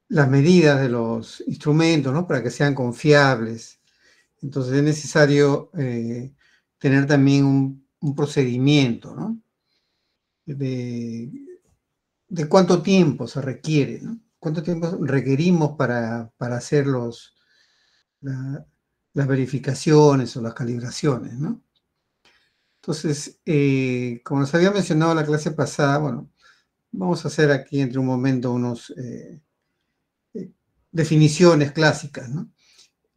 las medidas de los instrumentos, ¿no? Para que sean confiables. Entonces es necesario tener también un procedimiento, ¿no? De cuánto tiempo se requiere, ¿no? ¿Cuánto tiempo requerimos para hacer las verificaciones o las calibraciones, ¿no? Entonces, como nos había mencionado la clase pasada, bueno, vamos a hacer aquí entre un momento unos definiciones clásicas, ¿no?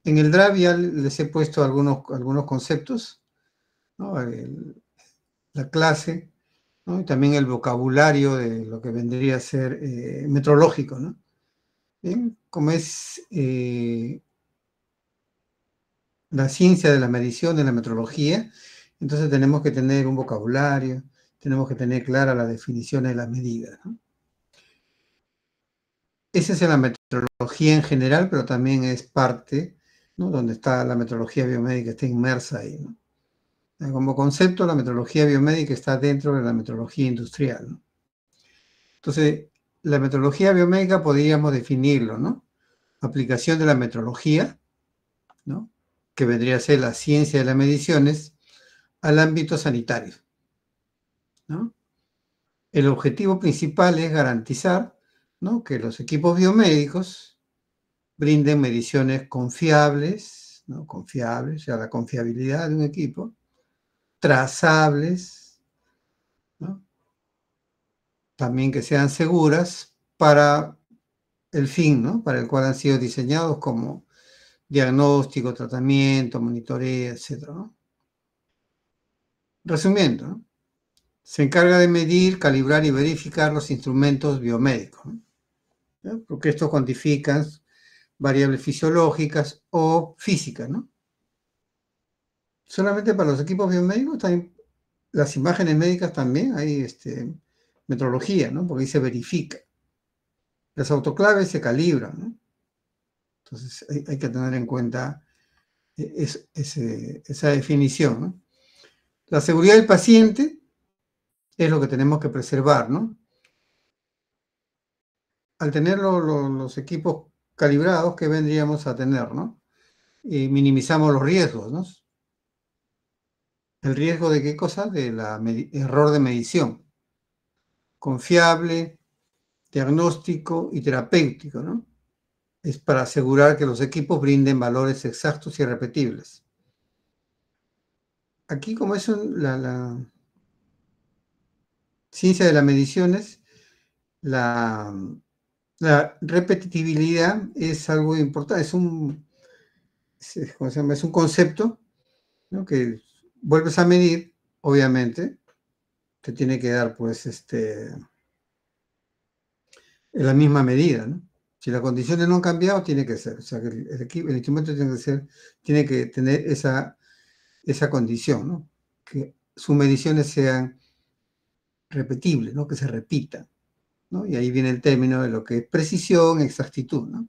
En el Drive ya les he puesto algunos conceptos, ¿no? La clase, ¿no? Y también el vocabulario de lo que vendría a ser metrológico, ¿no? Bien, como es la ciencia de la medición, de la metrología, entonces tenemos que tener un vocabulario, tenemos que tener claras las definiciones de las medidas, ¿no? Esa es la metrología en general, pero también es parte, ¿no? Donde está la metrología biomédica, está inmersa ahí, ¿no? Como concepto, la metrología biomédica está dentro de la metrología industrial, ¿no? Entonces, la metrología biomédica podríamos definirlo, ¿no? Aplicación de la metrología, ¿no? Que vendría a ser la ciencia de las mediciones, al ámbito sanitario, ¿no? El objetivo principal es garantizar, ¿no? Que los equipos biomédicos brinden mediciones confiables, ¿no? Confiables, o sea, la confiabilidad de un equipo, trazables, ¿no? También que sean seguras para el fin, ¿no? Para el cual han sido diseñados, como diagnóstico, tratamiento, monitoreo, etc., ¿no? Resumiendo, ¿no? Se encarga de medir, calibrar y verificar los instrumentos biomédicos, ¿no? Porque estos cuantifican variables fisiológicas o físicas, ¿no? Solamente para los equipos biomédicos, también las imágenes médicas también hay metrología, ¿no? Porque ahí se verifica. Las autoclaves se calibran, ¿no? Entonces hay que tener en cuenta esa definición, ¿no? La seguridad del paciente es lo que tenemos que preservar, ¿no? Al tener los equipos calibrados, ¿qué vendríamos a tener, no? Minimizamos los riesgos, ¿no? ¿El riesgo de qué cosa? De error de medición. Confiable, diagnóstico y terapéutico, ¿no? Es para asegurar que los equipos brinden valores exactos y repetibles. Aquí, como es la ciencia de las mediciones, la repetitividad es algo importante, ¿cómo se llama? Es un concepto, ¿no? Que vuelves a medir, obviamente, te tiene que dar, pues, en la misma medida, ¿no? Si las condiciones no han cambiado, tiene que ser. O sea, que el instrumento tiene que tener esa condición, ¿no? Que sus mediciones sean repetibles, ¿no? Que se repitan, ¿no? Y ahí viene el término de lo que es precisión, exactitud, ¿no?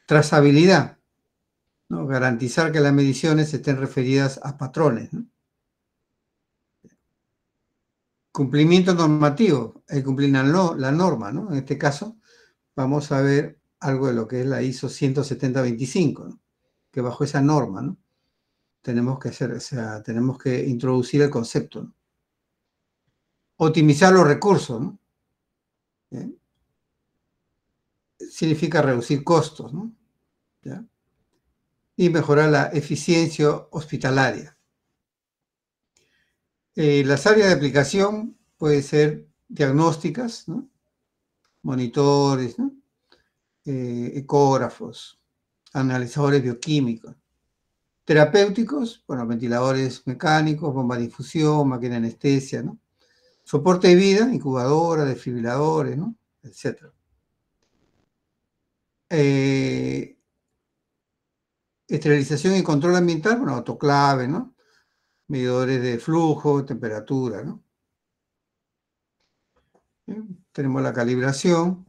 Trazabilidad, ¿no? Garantizar que las mediciones estén referidas a patrones, ¿no? Cumplimiento normativo, hay que cumplir la norma, ¿no? En este caso, vamos a ver algo de lo que es la ISO 17025, ¿no? Que bajo esa norma, ¿no? Tenemos que hacer, o sea, tenemos que introducir el concepto, ¿no? Optimizar los recursos, ¿no? ¿Bien? Significa reducir costos, ¿no? ¿Ya? Y mejorar la eficiencia hospitalaria. Las áreas de aplicación pueden ser diagnósticas, ¿no? Monitores, ¿no? Ecógrafos, analizadores bioquímicos. Terapéuticos, bueno, ventiladores mecánicos, bomba de infusión, máquina de anestesia, ¿no? Soporte de vida, incubadora, desfibriladores, ¿no? Etcétera. Esterilización y control ambiental, bueno, autoclave, ¿no? Medidores de flujo, temperatura, ¿no? Tenemos la calibración,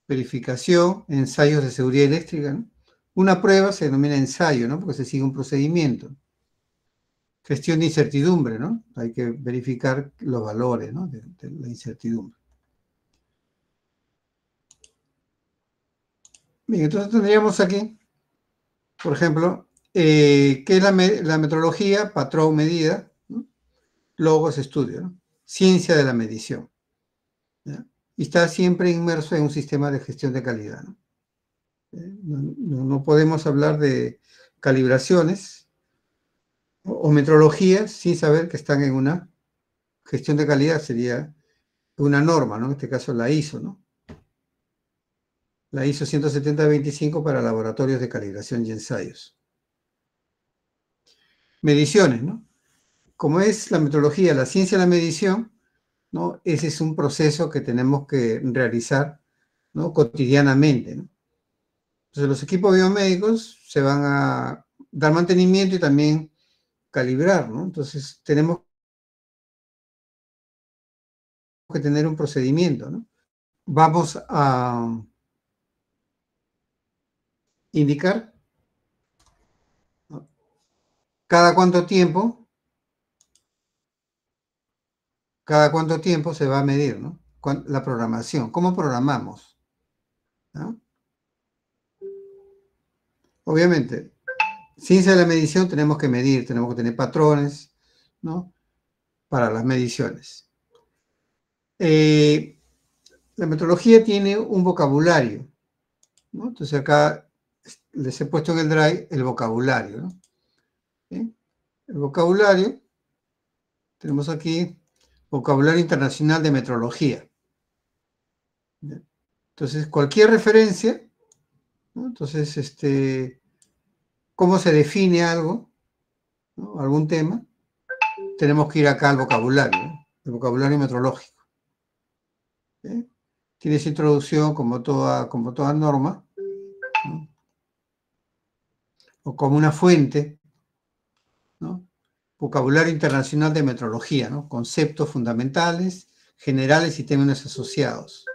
verificación, ensayos de seguridad eléctrica, ¿no? Una prueba se denomina ensayo, ¿no? Porque se sigue un procedimiento. gestión de incertidumbre, ¿no? Hay que verificar los valores, ¿no? de la incertidumbre. Bien, entonces tendríamos aquí, por ejemplo, ¿qué es la metrología? Patrón, medida, ¿no? Logos, estudio, ¿no? Ciencia de la medición, ¿ya? Y está siempre inmerso en un sistema de gestión de calidad, ¿no? No podemos hablar de calibraciones o metrologías sin saber que están en una gestión de calidad, sería una norma, ¿no? En este caso la ISO, ¿no? La ISO 170-25 para laboratorios de calibración y ensayos. Mediciones, ¿no? Como es la metodología, la ciencia de la medición, ¿no? Ese es un proceso que tenemos que realizar, ¿no? Cotidianamente, ¿no? Entonces los equipos biomédicos se van a dar mantenimiento y también calibrar, ¿no? Entonces tenemos que tener un procedimiento, ¿no? Vamos a indicar, ¿no? Cada cuánto tiempo se va a medir, ¿no? La programación, ¿cómo programamos? ¿No? Obviamente, ciencia de la medición tenemos que medir, tenemos que tener patrones, ¿no? Para las mediciones. La metodología tiene un vocabulario, ¿no? Entonces acá les he puesto en el drive el vocabulario, ¿no? ¿Sí? El vocabulario, tenemos aquí vocabulario internacional de metrología. Entonces, cualquier referencia, ¿no? Entonces, ¿cómo se define algo? ¿No? Algún tema, tenemos que ir acá al vocabulario, ¿no? El vocabulario metrológico. ¿Sí? Tiene esa introducción como toda norma, ¿no? O como una fuente, ¿no? Vocabulario internacional de metrología, ¿no? Conceptos fundamentales, generales y términos asociados.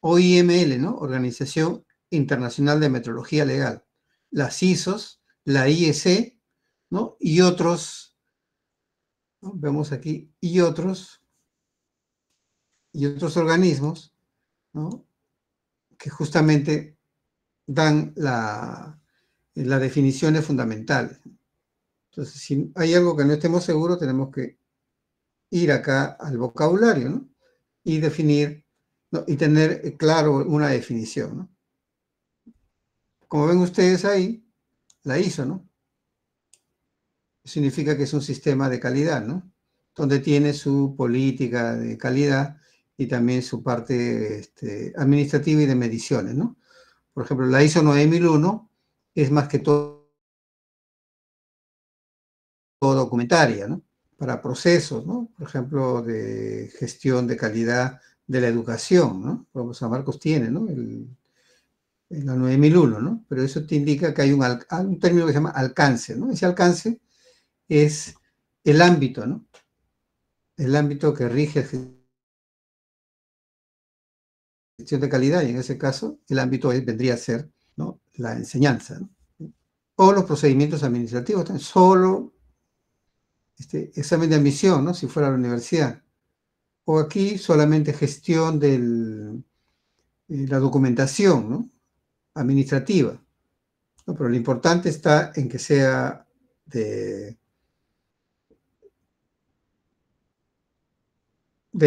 OIML, ¿no? Organización Internacional de Metrología Legal. Las ISOs, la IEC, ¿no? Y otros, ¿no? Vemos aquí, y otros organismos, ¿no? Que justamente dan las definiciones fundamentales. Entonces, si hay algo que no estemos seguros, tenemos que ir acá al vocabulario, ¿no? Y definir, ¿no? Y tener claro una definición, ¿no? Como ven ustedes ahí, la ISO, ¿no? Significa que es un sistema de calidad, ¿no? Donde tiene su política de calidad y también su parte administrativa y de mediciones, ¿no? Por ejemplo, la ISO 9001 es más que todo documentaria, ¿no? Para procesos, ¿no? Por ejemplo, de gestión de calidad de la educación, ¿no? Como San Marcos tiene, ¿no? La 9001, ¿no? Pero eso te indica que hay un término que se llama alcance, ¿no? Ese alcance es el ámbito, ¿no? El ámbito que rige gestión de calidad, y en ese caso el ámbito vendría a ser, ¿no? La enseñanza, ¿no? O los procedimientos administrativos, solo examen de admisión, ¿no? Si fuera la universidad. O aquí solamente gestión de la documentación, ¿no? Administrativa, ¿no? Pero lo importante está en que sea de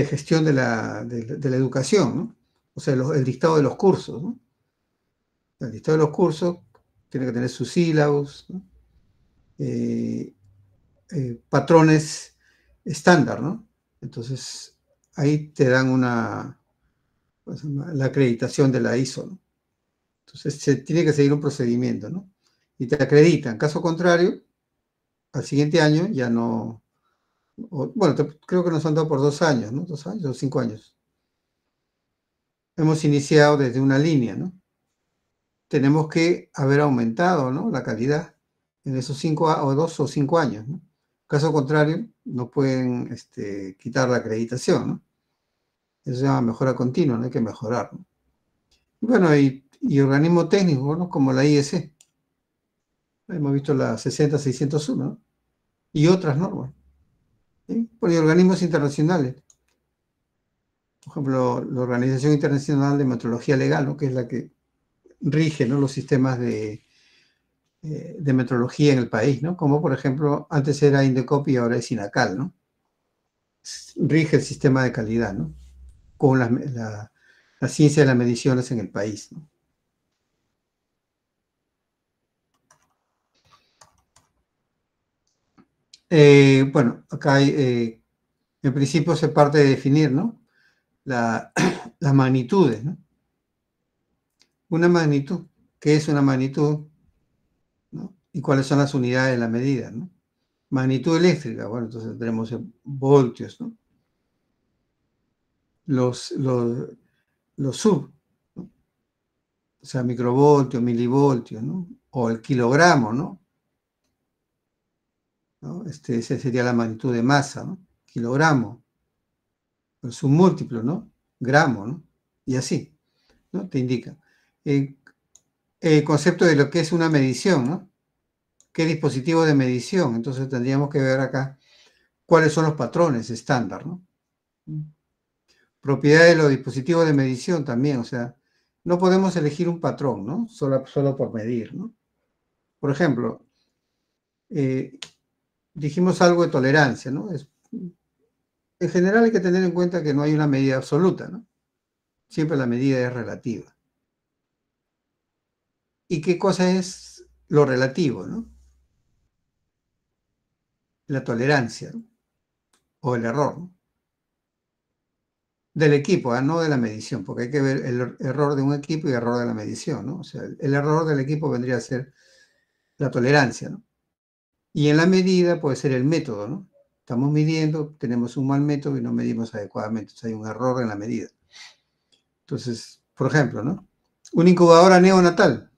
gestión de la educación, ¿no? O sea, el dictado de los cursos, ¿no? El dictado de los cursos tiene que tener sus sílabos, ¿no? Patrones estándar, ¿no? Entonces, ahí te dan la acreditación de la ISO, ¿no? Entonces, se tiene que seguir un procedimiento, ¿no? Y te acreditan. Caso contrario, al siguiente año ya no... bueno, creo que nos han dado por 2 años, ¿no? 2 años o 5 años. Hemos iniciado desde una línea, ¿no? Tenemos que haber aumentado, ¿no? La calidad en esos 2 o 5 años, ¿no? Caso contrario, no pueden quitar la acreditación, ¿no? Eso se llama mejora continua, no hay que mejorar, ¿no? Bueno, y organismos técnicos, ¿no? Como la IEC. Hemos visto la 60-601, ¿no? y otras normas, ¿sí? Por organismos internacionales. Por ejemplo, la Organización Internacional de Metrología Legal, ¿no? Que es la que rige, ¿no? Los sistemas de metrología en el país, ¿no? Como por ejemplo, antes era Indecop y ahora es INACAL, ¿no? Rige el sistema de calidad, ¿no? Con la ciencia de las mediciones en el país, ¿no? Bueno, acá hay, en principio se parte de definir, ¿no? Las magnitudes, ¿no? Una magnitud, ¿qué es una magnitud? ¿No? Y cuáles son las unidades de la medida, ¿no? Magnitud eléctrica, bueno, entonces tenemos voltios, ¿no? Los, los, los sub, ¿no? O sea, microvoltios, milivoltios, ¿no? O el kilogramo, ¿no? ¿No? Esa sería la magnitud de masa, ¿no? Kilogramo, el submúltiplo, ¿no? Gramo, ¿no? Y así, ¿no? Te indica. El concepto de lo que es una medición, ¿no? ¿Qué dispositivo de medición? Entonces tendríamos que ver acá cuáles son los patrones estándar, ¿no? Propiedades de los dispositivos de medición también, o sea, no podemos elegir un patrón, ¿no? Solo por medir, ¿no? Por ejemplo, dijimos algo de tolerancia, ¿no? En general hay que tener en cuenta que no hay una medida absoluta, ¿no? Siempre la medida es relativa. ¿Y qué cosa es lo relativo, ¿no? La tolerancia, ¿no? O el error, ¿no? Del equipo, no de la medición, porque hay que ver el error de un equipo y el error de la medición, ¿no? O sea, el error del equipo vendría a ser la tolerancia, ¿no? Y en la medida puede ser el método, ¿no? Estamos midiendo, tenemos un mal método y no medimos adecuadamente, o sea, hay un error en la medida. Entonces, por ejemplo, ¿no? Una incubadora neonatal,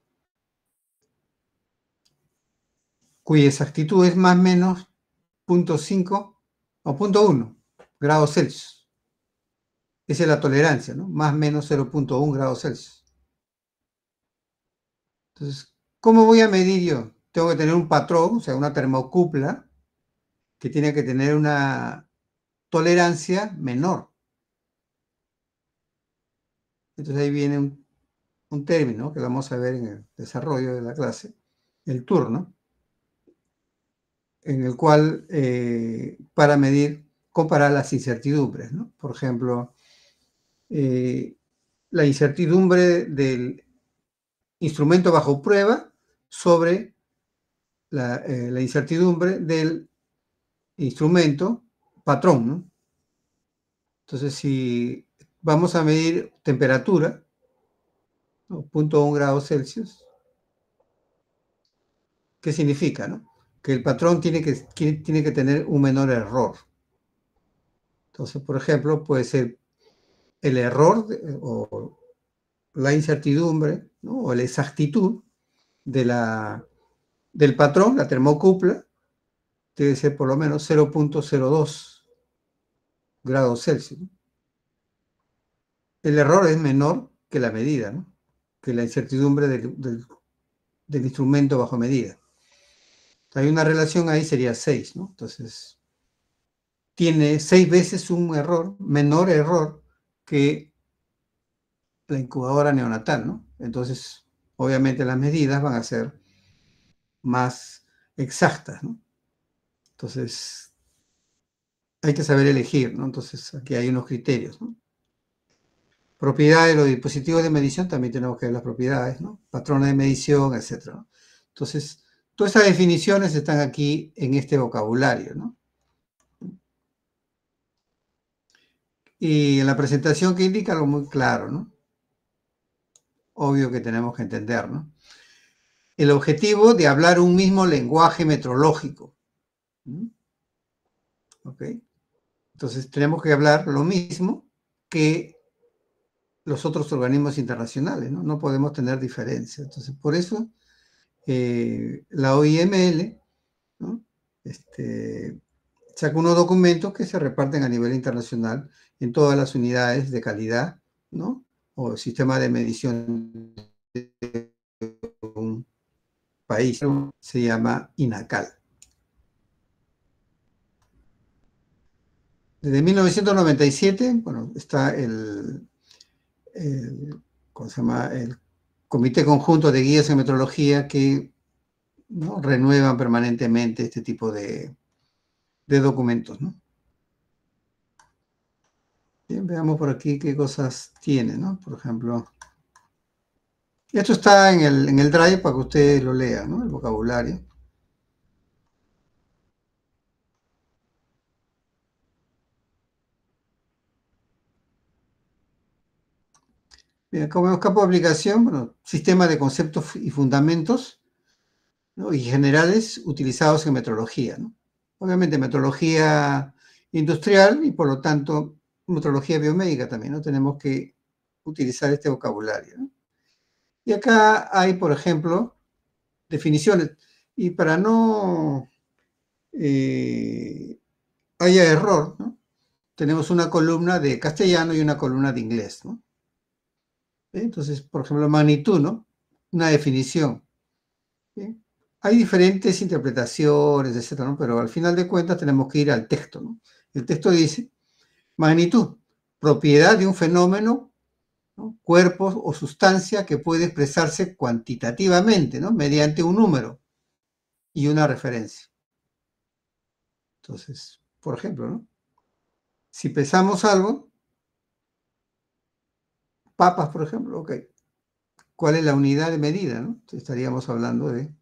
cuya exactitud es más o menos 0,5 o 0,1 grados Celsius. Esa es la tolerancia, ¿no? Más o menos 0,1 grados Celsius. Entonces, ¿cómo voy a medir yo? Tengo que tener un patrón, o sea, una termocupla, que tiene que tener una tolerancia menor. Entonces ahí viene un término que vamos a ver en el desarrollo de la clase, el turno, en el cual para medir, comparar las incertidumbres, ¿no? Por ejemplo, la incertidumbre del instrumento bajo prueba sobre la incertidumbre del instrumento patrón, ¿no? Entonces, si vamos a medir temperatura, ¿no? 0,1 grados Celsius, ¿qué significa, no? Que el patrón tiene que tener un menor error. Entonces, por ejemplo, puede ser el error o la incertidumbre, ¿no? O la exactitud del patrón, la termocupla, debe ser por lo menos 0,02 grados Celsius. El error es menor que la medida, ¿no? Que la incertidumbre del instrumento bajo medida. Hay una relación ahí, sería 6, ¿no? Entonces, tiene 6 veces un error, menor error que la incubadora neonatal, ¿no? Entonces, obviamente las medidas van a ser más exactas, ¿no? Entonces, hay que saber elegir, ¿no? Entonces, aquí hay unos criterios, ¿no? Propiedades de los dispositivos de medición, también tenemos que ver las propiedades, ¿no? Patrones de medición, etc., ¿no? Entonces, todas esas definiciones están aquí en este vocabulario, ¿no? Y en la presentación que indica algo muy claro, ¿no? Obvio que tenemos que entender, ¿no? El objetivo de hablar un mismo lenguaje metrológico. ¿Ok? Entonces tenemos que hablar lo mismo que los otros organismos internacionales, ¿no? No podemos tener diferencia. Entonces, por eso la OIML, ¿no? Saca unos documentos que se reparten a nivel internacional en todas las unidades de calidad, ¿no? O sistema de medición de un país, se llama INACAL. Desde 1997, bueno, está ¿cómo se llama? El Comité Conjunto de Guías en Metrología que, ¿no?, renuevan permanentemente este tipo de documentos, ¿no? Bien, veamos por aquí qué cosas tiene, ¿no? Por ejemplo, esto está en el Drive para que ustedes lo lean, ¿no? El vocabulario. Bien, como vemos, campo de aplicación, bueno, sistema de conceptos y fundamentos, ¿no?, y generales utilizados en metrología, ¿no? Obviamente metrología industrial y por lo tanto metrología biomédica también, ¿no? Tenemos que utilizar este vocabulario, ¿no? Y acá hay, por ejemplo, definiciones. Y para no haya error, ¿no?, tenemos una columna de castellano y una columna de inglés, ¿no? Entonces, por ejemplo, magnitud, ¿no? Una definición. ¿Sí? Hay diferentes interpretaciones, etcétera, ¿no? Pero al final de cuentas tenemos que ir al texto, ¿no? El texto dice: magnitud, propiedad de un fenómeno, ¿no?, cuerpo o sustancia que puede expresarse cuantitativamente, ¿no?, mediante un número y una referencia. Entonces, por ejemplo, ¿no?, si pesamos algo, papas, por ejemplo, ok, ¿cuál es la unidad de medida, no? Entonces, estaríamos hablando de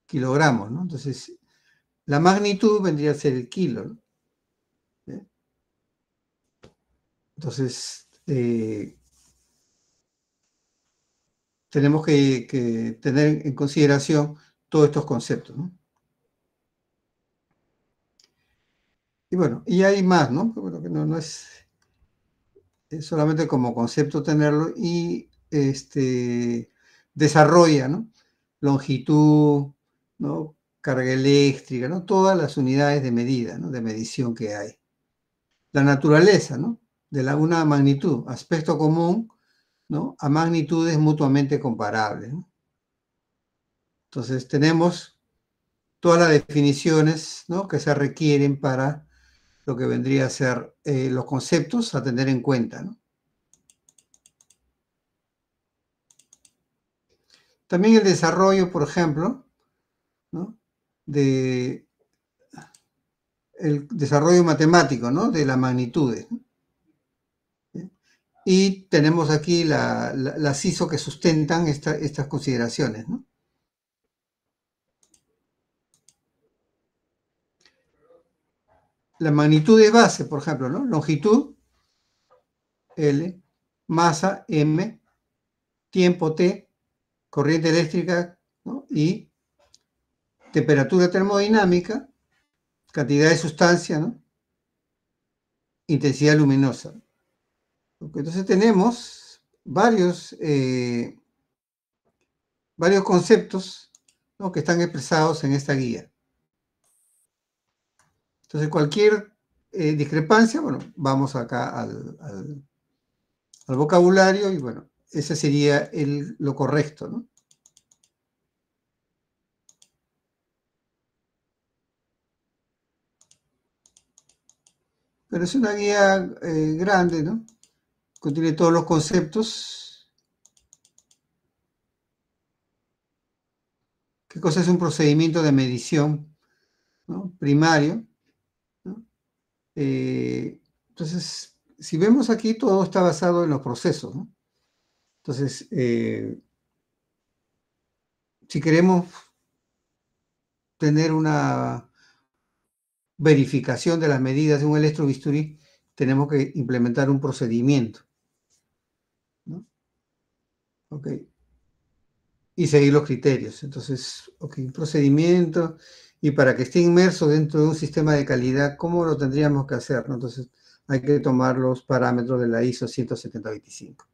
kilogramos, ¿no? Entonces, la magnitud vendría a ser el kilo, ¿no? ¿Bien? Entonces, tenemos que tener en consideración todos estos conceptos, ¿no? Y bueno, y hay más, ¿no? Bueno, que no es solamente como concepto tenerlo y desarrolla, ¿no?, longitud, ¿no?, carga eléctrica, ¿no?, todas las unidades de medida, ¿no?, de medición que hay. La naturaleza, ¿no?, de una magnitud, aspecto común, ¿no?, a magnitudes mutuamente comparables, ¿no? Entonces tenemos todas las definiciones, ¿no?, que se requieren para lo que vendría a ser los conceptos a tener en cuenta, ¿no? También el desarrollo, por ejemplo, ¿no?, de el desarrollo matemático, ¿no?, de las magnitudes, ¿no? Y tenemos aquí las ISO que sustentan estas consideraciones, ¿no? La magnitud de base, por ejemplo, ¿no?, longitud, L, masa, M, tiempo, T, corriente eléctrica, ¿no?, y temperatura termodinámica, cantidad de sustancia, ¿no?, intensidad luminosa. Entonces tenemos varios conceptos, ¿no?, que están expresados en esta guía. Entonces cualquier discrepancia, bueno, vamos acá al vocabulario y bueno, ese sería lo correcto, ¿no? Pero es una guía grande, ¿no?, contiene todos los conceptos. ¿Qué cosa es un procedimiento de medición, ¿no?, primario, ¿no? Entonces, si vemos aquí, todo está basado en los procesos, ¿no? Entonces, si queremos tener una verificación de las medidas de un electrobisturí, tenemos que implementar un procedimiento, ¿no? Ok. Y seguir los criterios. Entonces, ok, un procedimiento, y para que esté inmerso dentro de un sistema de calidad, ¿cómo lo tendríamos que hacer, no? Entonces, hay que tomar los parámetros de la ISO 17025,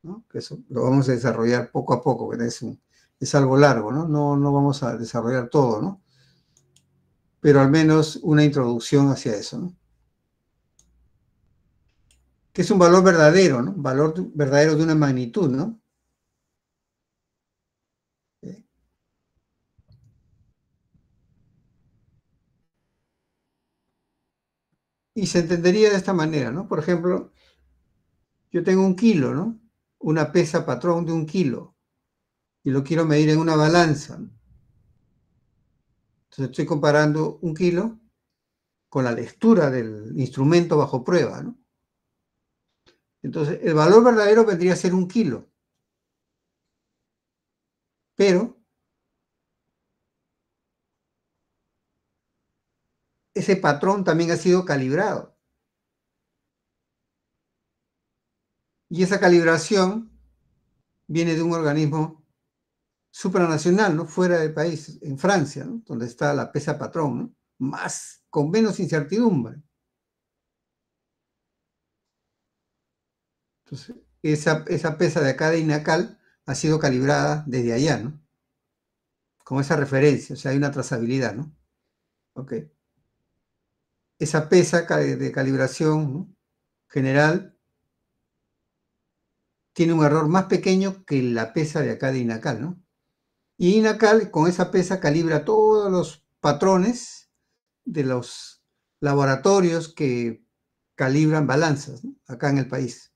¿no? Que eso lo vamos a desarrollar poco a poco, porque es algo largo, ¿no? No vamos a desarrollar todo, ¿no? Pero al menos una introducción hacia eso, ¿no? Que es un valor verdadero, ¿no? Un valor verdadero de una magnitud, ¿no? Y se entendería de esta manera, ¿no? Por ejemplo, yo tengo 1 kilo, ¿no? Una pesa patrón de 1 kilo y lo quiero medir en una balanza, ¿no? Entonces estoy comparando 1 kilo con la lectura del instrumento bajo prueba, ¿no? Entonces, el valor verdadero vendría a ser 1 kilo, pero ese patrón también ha sido calibrado. Y esa calibración viene de un organismo supranacional, ¿no? Fuera del país, en Francia, ¿no? Donde está la pesa patrón, ¿no? Con menos incertidumbre. Entonces, esa pesa de acá de INACAL ha sido calibrada desde allá, ¿no? Con esa referencia, o sea, hay una trazabilidad, ¿no? Ok. Esa pesa de calibración, ¿no?, general tiene un error más pequeño que la pesa de acá de INACAL, ¿no? Y INACAL con esa pesa calibra todos los patrones de los laboratorios que calibran balanzas, ¿no?, acá en el país.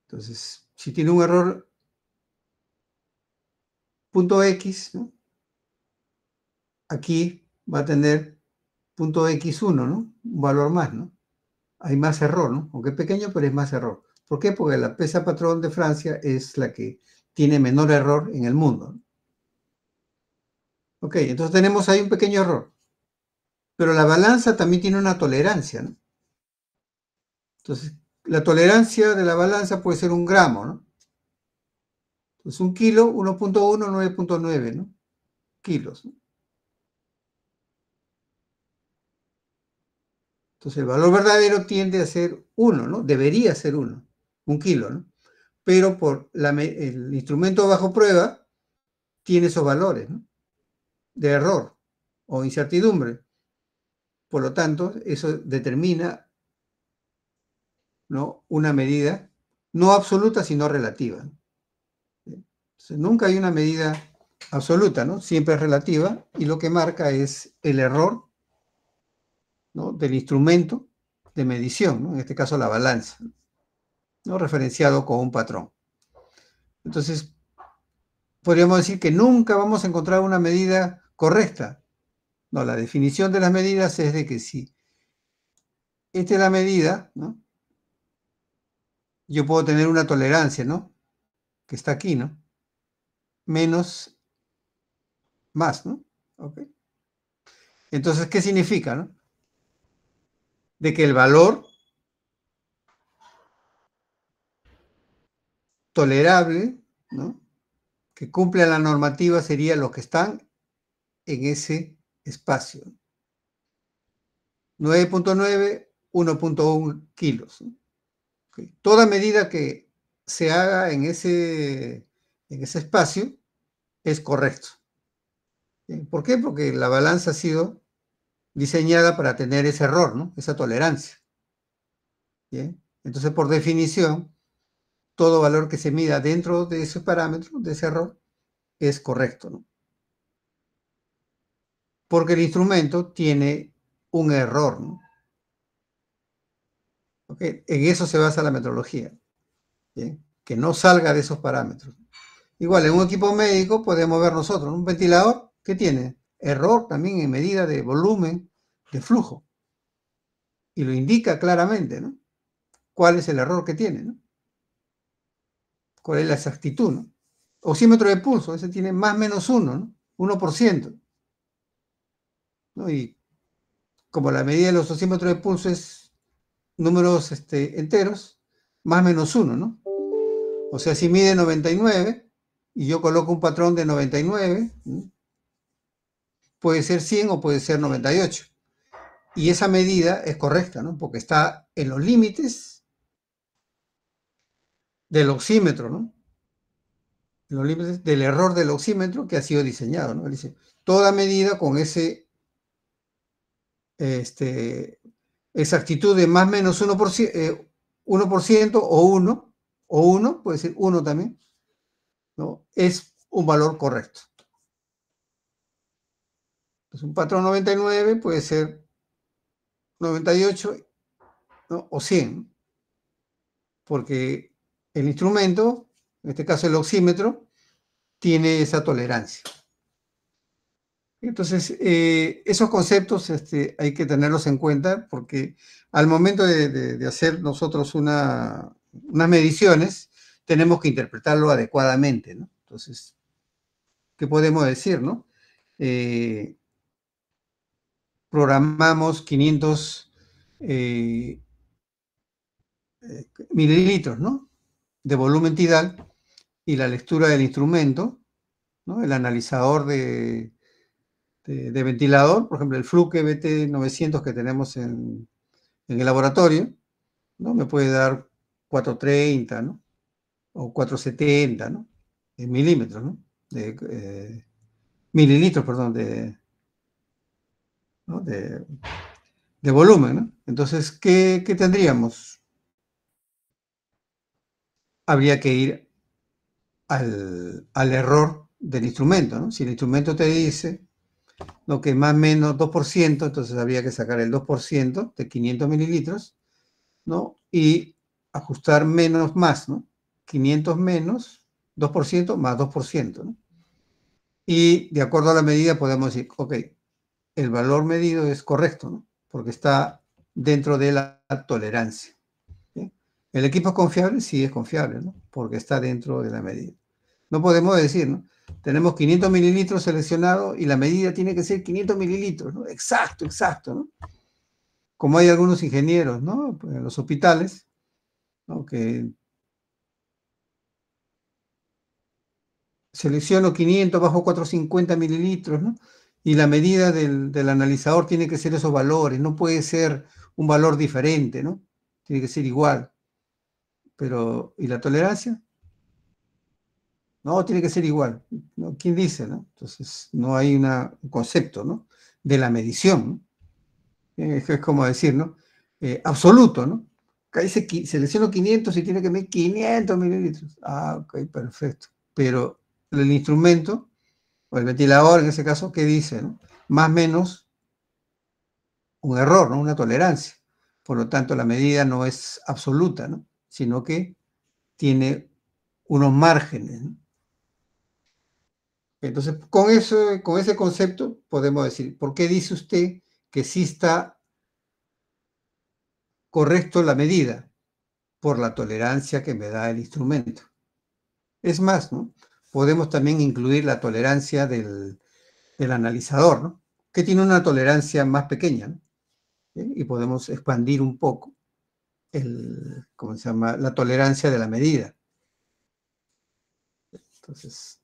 Entonces, si tiene un error punto X, ¿no?, aquí va a tener punto X1, ¿no? Un valor más, ¿no? Hay más error, ¿no? Aunque es pequeño, pero es más error. ¿Por qué? Porque la pesa patrón de Francia es la que tiene menor error en el mundo, ¿no? Ok, entonces tenemos ahí un pequeño error. Pero la balanza también tiene una tolerancia, ¿no? Entonces, la tolerancia de la balanza puede ser 1 gramo, ¿no? Entonces, 1 kilo, 1.1, 9.9, ¿no? Kilos, ¿no? Entonces, el valor verdadero tiende a ser 1, ¿no? Debería ser 1, 1 kilo, ¿no? Pero por el instrumento bajo prueba tiene esos valores, ¿no?, de error o incertidumbre. Por lo tanto, eso determina, ¿no?, una medida no absoluta, sino relativa. Entonces, nunca hay una medida absoluta, ¿no? Siempre es relativa, y lo que marca es el error, ¿no?, del instrumento de medición, ¿no?, en este caso la balanza, ¿no?, referenciado con un patrón. Entonces, podríamos decir que nunca vamos a encontrar una medida correcta. No, la definición de las medidas es de que si esta es la medida, ¿no?, yo puedo tener una tolerancia, ¿no?, que está aquí, ¿no?, menos más, ¿no? ¿Ok? Entonces, ¿qué significa, no? De que el valor tolerable, ¿no?, que cumple la normativa sería los que están en ese espacio. 9.9, 1.1 kilos, ¿no? Okay. Toda medida que se haga en ese espacio es correcto. ¿Por qué? Porque la balanza ha sido diseñada para tener ese error, ¿no?, esa tolerancia. ¿Bien? Entonces, por definición, todo valor que se mida dentro de ese parámetro, de ese error, es correcto, ¿no? Porque el instrumento tiene un error, ¿no? ¿Okay? En eso se basa la metrología, ¿bien?, que no salga de esos parámetros. Igual, en un equipo médico podemos ver nosotros, ¿no?, un ventilador, ¿qué tiene? Error también en medida de volumen, de flujo. Y lo indica claramente, ¿no?, cuál es el error que tiene, ¿no?, cuál es la exactitud, ¿no? Oxímetro de pulso, ese tiene más menos 1, ¿no?, 1%, ¿no? Y como la medida de los oxímetros de pulso es números enteros, más menos 1, ¿no? O sea, si mide 99 y yo coloco un patrón de 99, ¿no?, puede ser 100 o puede ser 98. Y esa medida es correcta, ¿no?, porque está en los límites del oxímetro, ¿no?, en los límites del error del oxímetro que ha sido diseñado, ¿no? Él dice, toda medida con ese exactitud de más o menos 1% o 1, puede ser 1 también, ¿no?, es un valor correcto. Entonces, un patrón 99 puede ser 98, ¿no? O 100, porque el instrumento, en este caso el oxímetro, tiene esa tolerancia. Entonces, esos conceptos hay que tenerlos en cuenta porque al momento de hacer nosotros unas mediciones, tenemos que interpretarlo adecuadamente, ¿no? Entonces, ¿qué podemos decir, no? Programamos 500 mililitros, ¿no? De volumen tidal y la lectura del instrumento, ¿no? El analizador de ventilador, por ejemplo, el Fluke BT900 que tenemos en el laboratorio, ¿no? Me puede dar 430, ¿no? O 470, ¿no? En milímetros, ¿no? Mililitros, perdón, ¿no? de volumen, ¿no? Entonces, ¿qué tendríamos? Habría que ir al error del instrumento, ¿no? Si el instrumento te dice lo que más o menos 2%, entonces habría que sacar el 2% de 500 mililitros, ¿no? Y ajustar menos más, ¿no? 500 menos 2% más 2%, ¿no? Y de acuerdo a la medida podemos decir, ok, el valor medido es correcto, ¿no? Porque está dentro de la tolerancia. ¿Sí? ¿El equipo es confiable? Sí, es confiable, ¿no? Porque está dentro de la medida. No podemos decir, ¿no? Tenemos 500 mililitros seleccionados y la medida tiene que ser 500 mililitros, ¿no? Exacto, exacto, ¿no? Como hay algunos ingenieros, ¿no? En los hospitales, ¿no? Que selecciono 500 bajo 450 mililitros, ¿no? Y la medida del analizador tiene que ser esos valores, no puede ser un valor diferente, ¿no? Tiene que ser igual. Pero, ¿y la tolerancia? No, tiene que ser igual, ¿no? ¿Quién dice, no? Entonces, no hay un concepto, ¿no? De la medición, ¿no? Es como decir, ¿no? Absoluto, ¿no? Acá dice, selecciono 500 y tiene que medir 500 mililitros. Ah, ok, perfecto. Pero el instrumento, o el ventilador en ese caso, ¿qué dice, no? Más o menos un error, ¿no? Una tolerancia. Por lo tanto, la medida no es absoluta, ¿no? Sino que tiene unos márgenes, ¿no? Entonces, con ese concepto podemos decir, ¿por qué dice usted que sí está correcto la medida? Por la tolerancia que me da el instrumento. Es más, ¿no? Podemos también incluir la tolerancia del analizador, ¿no? Que tiene una tolerancia más pequeña, ¿no? Y podemos expandir un poco ¿cómo se llama? La tolerancia de la medida. Entonces,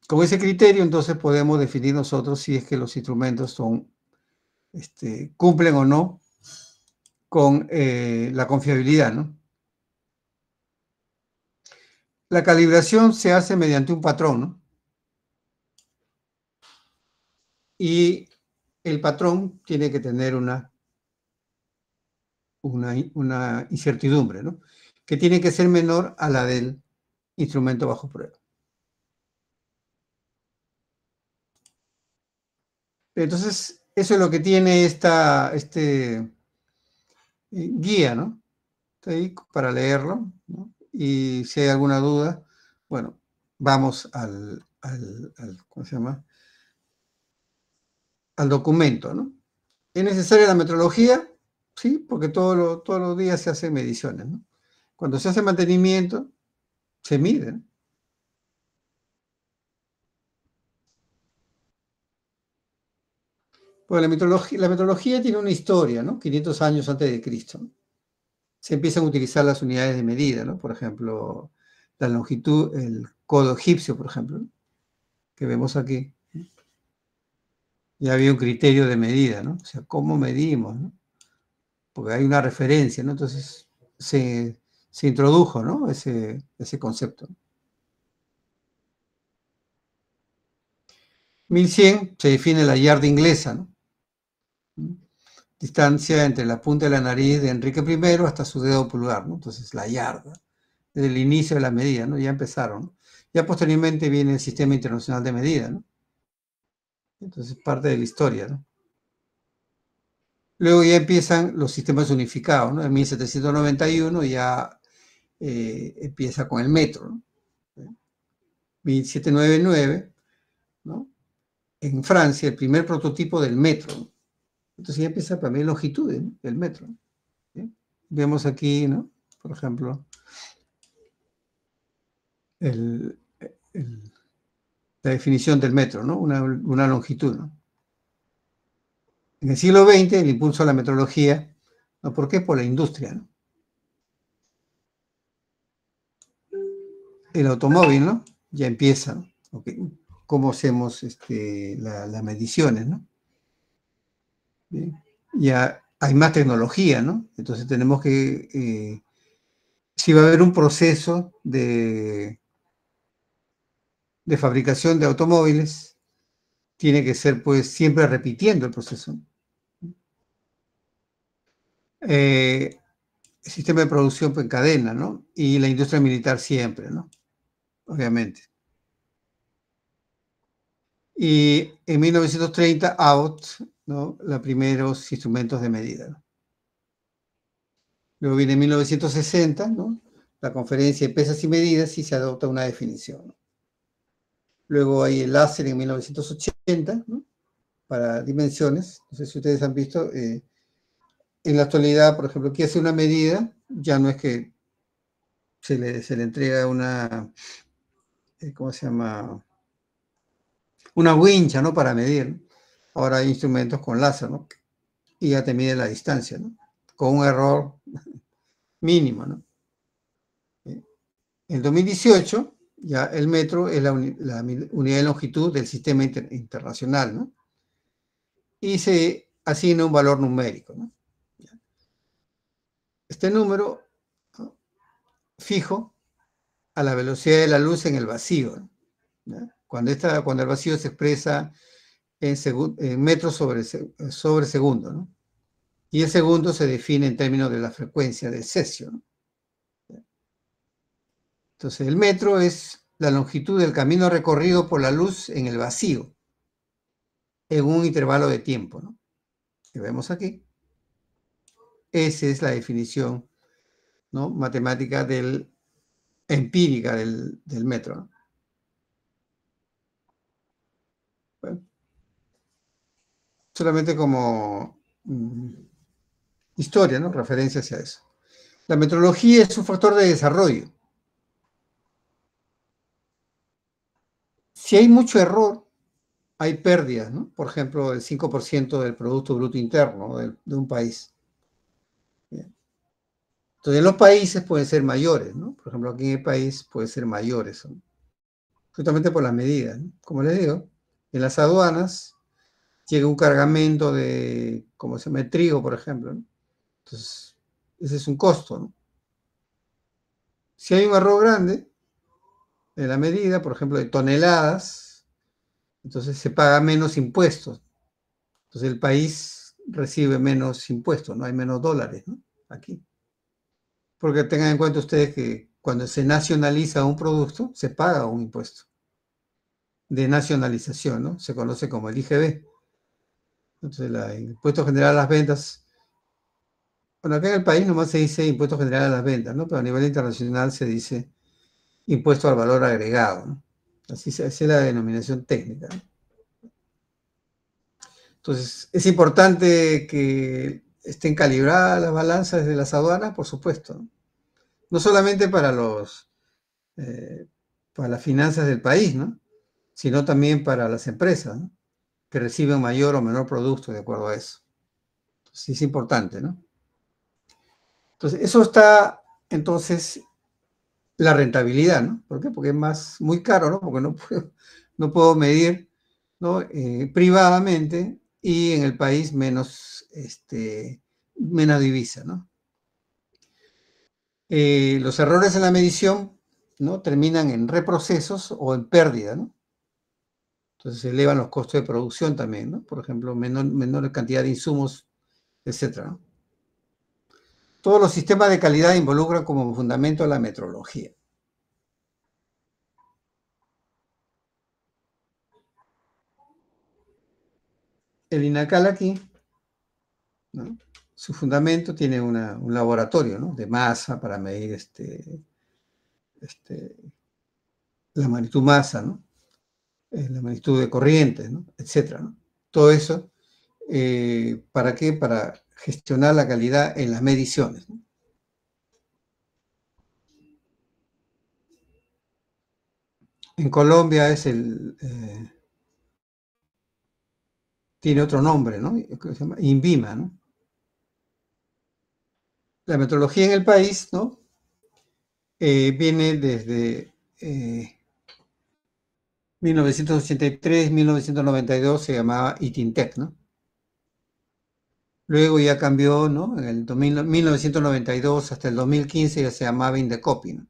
con ese criterio, entonces podemos definir nosotros si es que los instrumentos cumplen o no con la confiabilidad, ¿no? La calibración se hace mediante un patrón, ¿no? Y el patrón tiene que tener una incertidumbre, ¿no? Que tiene que ser menor a la del instrumento bajo prueba. Entonces, eso es lo que tiene guía, ¿no? Está ahí para leerlo, ¿no? Y si hay alguna duda, bueno, vamos ¿cómo se llama? Al documento, ¿no? ¿Es necesaria la metrología? Sí, porque todos los días se hacen mediciones, ¿no? Cuando se hace mantenimiento, se mide, ¿no? Pues la metrología tiene una historia, ¿no? 500 años antes de Cristo, ¿no? Se empiezan a utilizar las unidades de medida, ¿no? Por ejemplo, la longitud, el codo egipcio, por ejemplo, ¿no? Que vemos aquí. Ya había un criterio de medida, ¿no? O sea, ¿cómo medimos, no? Porque hay una referencia, ¿no? Entonces se introdujo, ¿no? Ese concepto. 1100 se define la yarda inglesa, ¿no? Distancia entre la punta de la nariz de Enrique I hasta su dedo pulgar, ¿no? Entonces, la yarda, desde el inicio de la medida, ¿no? Ya empezaron, ¿no? Ya posteriormente viene el Sistema Internacional de Medida, ¿no? Entonces, parte de la historia, ¿no? Luego ya empiezan los sistemas unificados, ¿no? En 1791 ya empieza con el metro, ¿no? 1799, ¿no? En Francia, el primer prototipo del metro, ¿no? Entonces ya empieza también longitudes, ¿no? El metro, ¿sí? Vemos aquí, ¿no? Por ejemplo, el, el, la definición del metro, ¿no? Una longitud, ¿no? En el siglo XX, el impulso a la metrología, ¿no? ¿Por qué? Por la industria, ¿no? El automóvil, ¿no? Ya empieza, ¿no? Okay. ¿Cómo hacemos las mediciones, ¿no? Bien. Ya hay más tecnología, ¿no? Entonces tenemos que, si va a haber un proceso de fabricación de automóviles, tiene que ser pues siempre repitiendo el proceso. El sistema de producción pues, en cadena, ¿no? Y la industria militar siempre, ¿no? Obviamente. Y en 1930, Abbott, ¿no? Los primeros instrumentos de medida, ¿no? Luego viene 1960, ¿no? La conferencia de pesas y medidas y se adopta una definición, ¿no? Luego hay el láser en 1980, ¿no? Para dimensiones. No sé si ustedes han visto. En la actualidad, por ejemplo, aquí hace una medida, ya no es que se le entrega una, ¿cómo se llama? Una wincha, ¿no? Para medir. Ahora hay instrumentos con láser, ¿no? Y ya te mide la distancia, ¿no? Con un error mínimo, ¿no? En 2018, ya el metro es la unidad de longitud del sistema internacional, ¿no? Y se asigna un valor numérico, ¿no? Este número, ¿no? Fijo a la velocidad de la luz en el vacío, ¿no? Cuando el vacío se expresa en metros sobre segundo, ¿no? Y el segundo se define en términos de la frecuencia del cesio, ¿no? Entonces, el metro es la longitud del camino recorrido por la luz en el vacío, en un intervalo de tiempo, ¿no? Que vemos aquí. Esa es la definición, ¿no? Matemática empírica del metro, ¿no? Bueno, solamente como historia, ¿no? Referencia hacia eso. La metrología es un factor de desarrollo. Si hay mucho error, hay pérdidas, ¿no? Por ejemplo, el 5% del Producto Bruto Interno de un país. Bien. Entonces, los países pueden ser mayores, ¿no? Por ejemplo, aquí en el país pueden ser mayores, ¿no? Justamente por las medidas, ¿no? Como les digo, en las aduanas llega un cargamento de, como se llama, de trigo, por ejemplo, ¿no? Entonces, ese es un costo, ¿no? Si hay un error grande en la medida, por ejemplo, de toneladas, entonces se paga menos impuestos. Entonces el país recibe menos impuestos, no hay menos dólares, ¿no? Aquí. Porque tengan en cuenta ustedes que cuando se nacionaliza un producto, se paga un impuesto de nacionalización, ¿no? Se conoce como el IGB. Entonces, el impuesto general a las ventas, bueno, acá en el país nomás se dice impuesto general a las ventas, ¿no? Pero a nivel internacional se dice impuesto al valor agregado, ¿no? Así es la denominación técnica, ¿no? Entonces, es importante que estén calibradas las balanzas de las aduanas, por supuesto, ¿no? No solamente eh, para las finanzas del país, ¿no? Sino también para las empresas, ¿no? Que reciben mayor o menor producto de acuerdo a eso. Sí, es importante, ¿no? Entonces, eso está, entonces, la rentabilidad, ¿no? ¿Por qué? Porque es muy caro, ¿no? Porque no puedo medir, ¿no? Privadamente y en el país menos divisa, ¿no? Los errores en la medición, ¿no? Terminan en reprocesos o en pérdida, ¿no? Entonces se elevan los costos de producción también, ¿no? Por ejemplo, menor cantidad de insumos, etcétera, ¿no? Todos los sistemas de calidad involucran como fundamento la metrología. El INACAL aquí ¿no? Su fundamento tiene un laboratorio, ¿no? De masa para medir la magnitud masa, ¿no? La magnitud de corriente, ¿no? Etcétera, ¿no? Todo eso, ¿para qué? Para gestionar la calidad en las mediciones, ¿no? En Colombia tiene otro nombre, ¿no? Creo que se llama INVIMA, ¿no? La metodología en el país, ¿no? Viene desde 1983, 1992 se llamaba ITINTEC, ¿no? Luego ya cambió, ¿no? En el 1992 hasta el 2015 ya se llamaba INDECOPI, ¿no?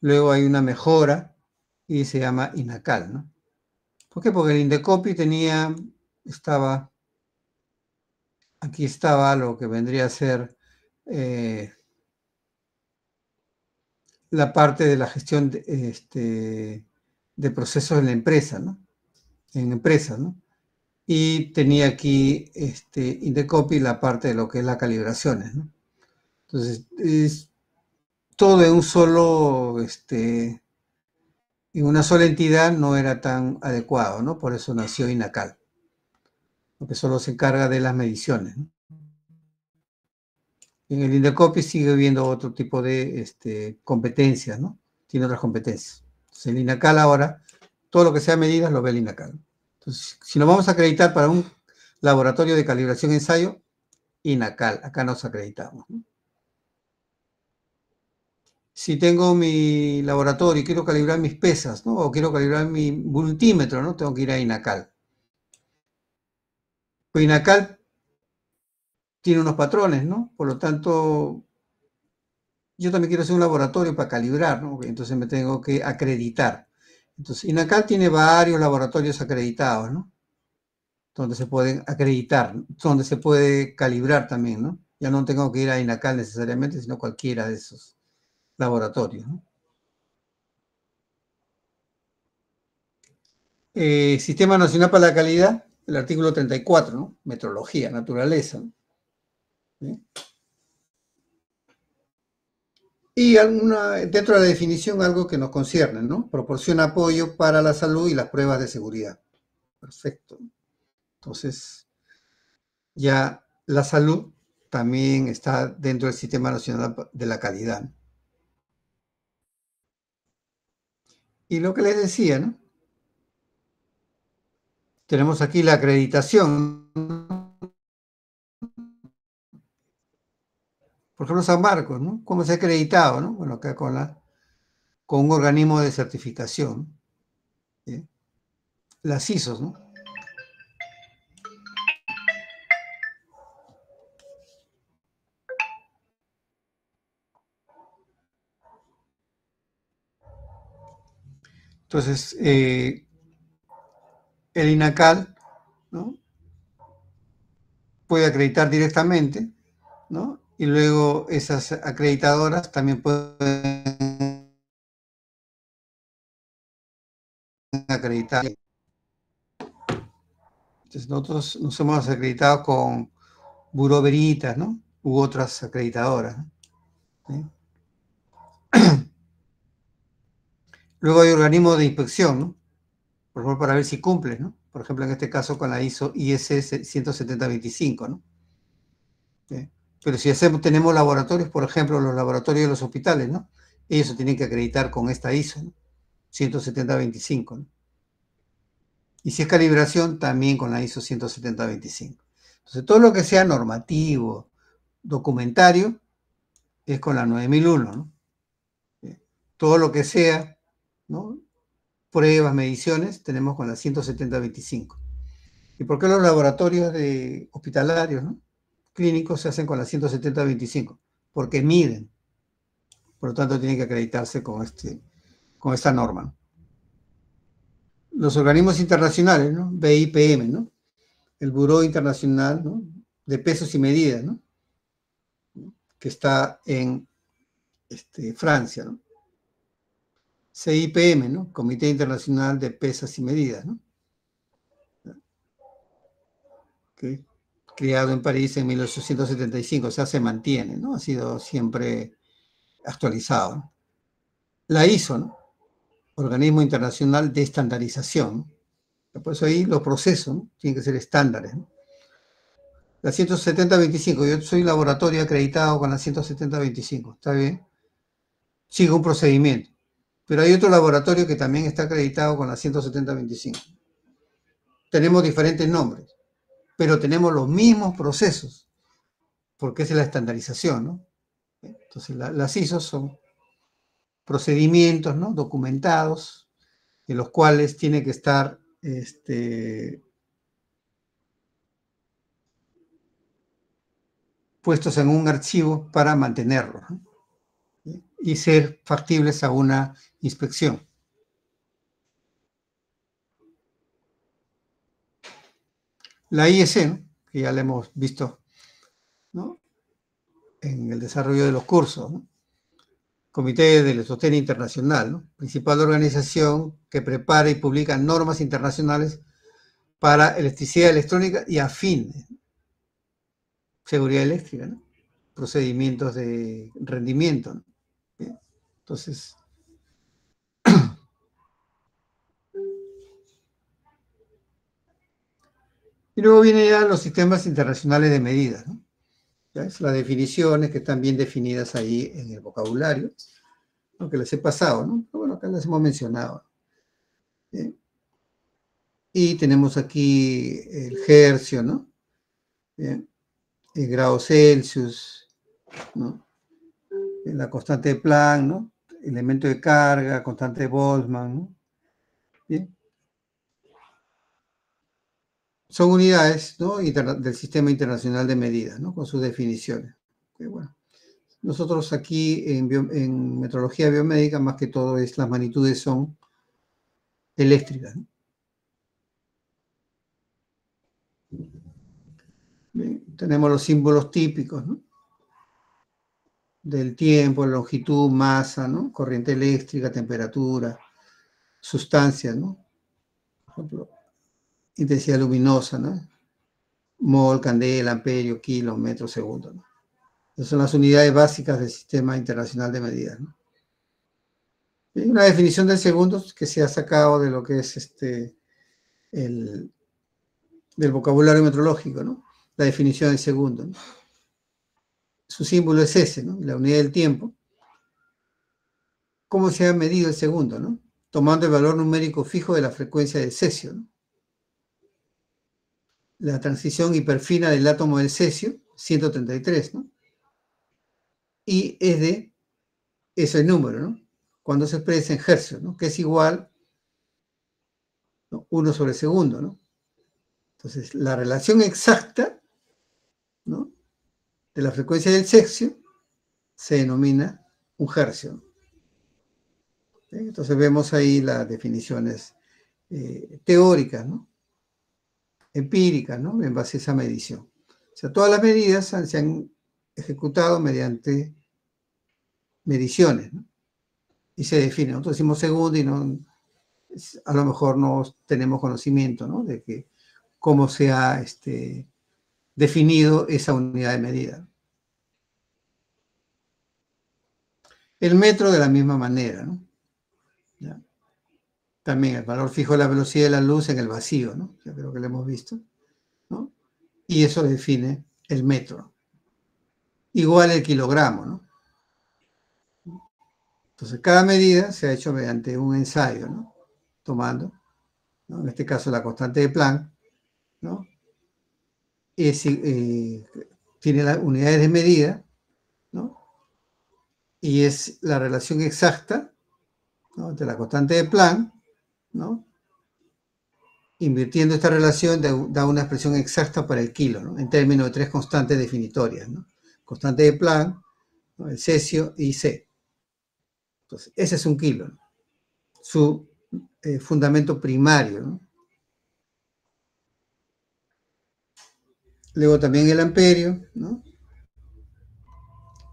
Luego hay una mejora y se llama INACAL, ¿no? ¿Por qué? Porque el INDECOPI aquí estaba lo que vendría a ser la parte de la gestión de procesos en la empresa, ¿no? En empresas, ¿no? Y tenía aquí Indecopy la parte de lo que es las calibraciones, ¿no? Entonces, es todo en un solo, en una sola entidad no era tan adecuado, ¿no? Por eso nació INACAL, porque solo se encarga de las mediciones, ¿no? En el Indecopy sigue habiendo otro tipo de competencias, ¿no? Tiene otras competencias. Entonces, el INACAL ahora, todo lo que sea medidas lo ve el INACAL. Entonces, si nos vamos a acreditar para un laboratorio de calibración ensayo, INACAL, acá nos acreditamos, ¿no? Si tengo mi laboratorio y quiero calibrar mis pesas, ¿no? O quiero calibrar mi multímetro, ¿no? Tengo que ir a INACAL. Pues INACAL tiene unos patrones, ¿no? Por lo tanto, yo también quiero hacer un laboratorio para calibrar, ¿no? Entonces me tengo que acreditar. Entonces, INACAL tiene varios laboratorios acreditados, ¿no? Donde se pueden acreditar, donde se puede calibrar también, ¿no? Ya no tengo que ir a INACAL necesariamente, sino cualquiera de esos laboratorios, ¿no? Sistema Nacional para la Calidad, el artículo 34, ¿no? Metrología, naturaleza, ¿no? ¿Sí? Y dentro de la definición algo que nos concierne, ¿no? Proporciona apoyo para la salud y las pruebas de seguridad. Perfecto. Entonces, ya la salud también está dentro del Sistema Nacional de la Calidad. Y lo que les decía, ¿no? Tenemos aquí la acreditación, ¿no? Por ejemplo, San Marcos, ¿no? ¿Cómo se ha acreditado, ¿no? Bueno, acá con un organismo de certificación, ¿sí? Las ISOs, ¿no? Entonces, el INACAL, ¿no? Puede acreditar directamente, ¿no? Y luego esas acreditadoras también pueden acreditar. Entonces, nosotros nos hemos acreditado con Buró Veritas, ¿no? U otras acreditadoras, ¿no? ¿Sí? Luego hay organismos de inspección, ¿no? Por ejemplo, para ver si cumples, ¿no? Por ejemplo, en este caso con la ISO ISS 17025, ¿no? ¿Sí? Pero si tenemos laboratorios, por ejemplo, los laboratorios de los hospitales, ¿no? Ellos se tienen que acreditar con esta ISO, ¿no? 17025, ¿no? Y si es calibración, también con la ISO 17025. Entonces, todo lo que sea normativo, documentario, es con la 9001, ¿no? Todo lo que sea, ¿no? Pruebas, mediciones, tenemos con la 17025. ¿Y por qué los laboratorios hospitalarios, ¿no? Clínicos se hacen con la 17025? Porque miden. Por lo tanto, tienen que acreditarse con esta norma. Los organismos internacionales, ¿no? BIPM, ¿no? El Buró Internacional, ¿no? De Pesos y Medidas, ¿no? Que está en Francia, ¿no? CIPM, ¿no? Comité Internacional de Pesas y Medidas, ¿no? Okay. creado en París en 1875, o sea, se mantiene, ¿no? Ha sido siempre actualizado, ¿no? La ISO, ¿no? Organismo Internacional de Estandarización. Por eso ahí los procesos, ¿no? Tienen que ser estándares, ¿no? La 17025, yo soy laboratorio acreditado con la 17025, ¿está bien? Sigo un procedimiento. Pero hay otro laboratorio que también está acreditado con la 17025. Tenemos diferentes nombres, pero tenemos los mismos procesos, porque esa es la estandarización, ¿no? Entonces, las ISO son procedimientos, ¿no? Documentados, en los cuales tiene que estar puestos en un archivo para mantenerlos, ¿no? Y ser factibles a una inspección. La IEC, ¿no? Que ya la hemos visto, ¿no? En el desarrollo de los cursos, ¿no? Comité del Sostén Internacional, ¿no? Principal organización que prepara y publica normas internacionales para electricidad electrónica y afines, seguridad eléctrica, ¿no? Procedimientos de rendimiento, ¿no? Bien. Entonces, y luego vienen ya los sistemas internacionales de medidas, ¿no? ¿Ya? Es las definiciones que están bien definidas ahí en el vocabulario, aunque les he pasado, ¿no? Pero bueno, acá las hemos mencionado. ¿Bien? Y tenemos aquí el hercio, ¿no? Bien. El grado Celsius, ¿no? La constante de Planck, ¿no? Elemento de carga, constante de Boltzmann, ¿no? Bien. Son unidades, ¿no? Del Sistema Internacional de Medidas, ¿no? Con sus definiciones. Bueno, nosotros aquí en metrología biomédica, más que todo, las magnitudes son eléctricas, ¿no? Bien, tenemos los símbolos típicos, ¿no? Del tiempo, longitud, masa, ¿no? Corriente eléctrica, temperatura, sustancia, ¿no? Por ejemplo, intensidad luminosa, ¿no? Mol, candela, amperio, kilo, metro, segundo, ¿no? Esas son las unidades básicas del Sistema Internacional de Medidas, ¿no? Y una definición del segundo que se ha sacado de lo que es del vocabulario metrológico, ¿no? La definición del segundo, ¿no? Su símbolo es S, ¿no? La unidad del tiempo. ¿Cómo se ha medido el segundo, ¿no? Tomando el valor numérico fijo de la frecuencia del cesio, ¿no? La transición hiperfina del átomo del cesio, 133, ¿no? Y es de ese número, ¿no? Cuando se expresa en hercios, ¿no? Que es igual, ¿no? 1 sobre segundo, ¿no? Entonces, la relación exacta, ¿no? De la frecuencia del cesio se denomina un hercio. Entonces vemos ahí las definiciones teóricas, ¿no? Empíricas, ¿no? En base a esa medición. O sea, todas las medidas se han ejecutado mediante mediciones, ¿no? Y se define. Nosotros decimos segundo y no, a lo mejor no tenemos conocimiento, ¿no? De que cómo se ha definido esa unidad de medida. El metro de la misma manera, ¿no? ¿Ya? También el valor fijo de la velocidad de la luz en el vacío, ¿no? Yo creo que lo hemos visto, ¿no? Y eso define el metro. Igual el kilogramo, ¿no? Entonces, cada medida se ha hecho mediante un ensayo, ¿no? Tomando, ¿no? En este caso, la constante de Planck, ¿no? Tiene las unidades de medida, ¿no? Y es la relación exacta, ¿no? De la constante de Planck, ¿no? Invirtiendo esta relación da una expresión exacta para el kilo, ¿no? En términos de tres constantes definitorias, ¿no? Constante de Planck, ¿no? El cesio y C. Entonces, ese es un kilo, ¿no? Su fundamento primario, ¿no? Luego también el amperio, ¿no?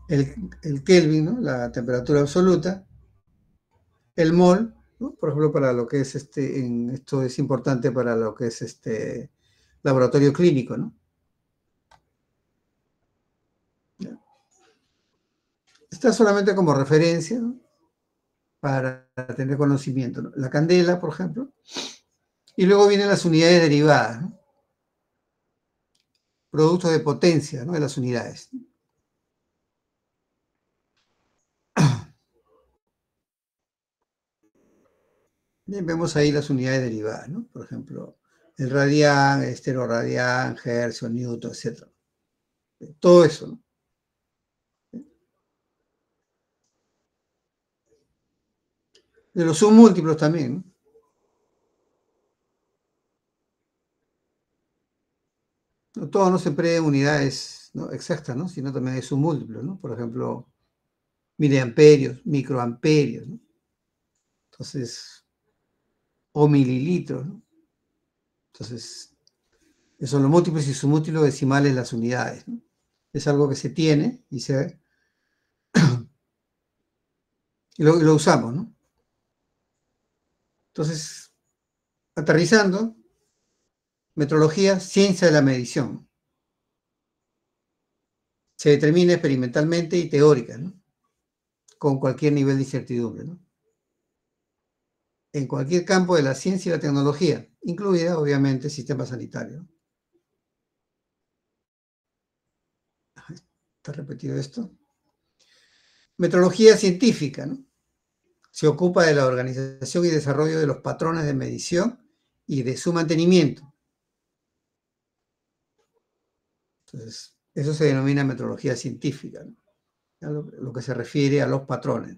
El Kelvin, ¿no? La temperatura absoluta, el mol, ¿no? Por ejemplo, para lo que es esto es importante para lo que es laboratorio clínico, ¿no? Está solamente como referencia, ¿no?, para tener conocimiento, ¿no? La candela, por ejemplo, y luego vienen las unidades derivadas, ¿no?, productos de potencia, ¿no?, de las unidades. Bien, vemos ahí las unidades derivadas, ¿no? Por ejemplo, el radián, el esteroradián, hercio, newton, etc. Todo eso, ¿no? De los submúltiplos también, ¿no? Todo no siempre en unidades, ¿no?, exactas, ¿no?, sino también hay submúltiplos, ¿no? Por ejemplo, miliamperios, microamperios, ¿no? Entonces, o mililitros, ¿no? Entonces, esos son los múltiplos y submúltiplos decimales de las unidades, ¿no? Es algo que se tiene y lo usamos, ¿no? Entonces, aterrizando, metrología, ciencia de la medición. Se determina experimentalmente y teórica, ¿no?, con cualquier nivel de incertidumbre, ¿no?, en cualquier campo de la ciencia y la tecnología, incluida, obviamente, el sistema sanitario. ¿Está repetido esto? Metrología científica, ¿no?, se ocupa de la organización y desarrollo de los patrones de medición y de su mantenimiento. Entonces, eso se denomina metrología científica, ¿no?, a lo que se refiere a los patrones.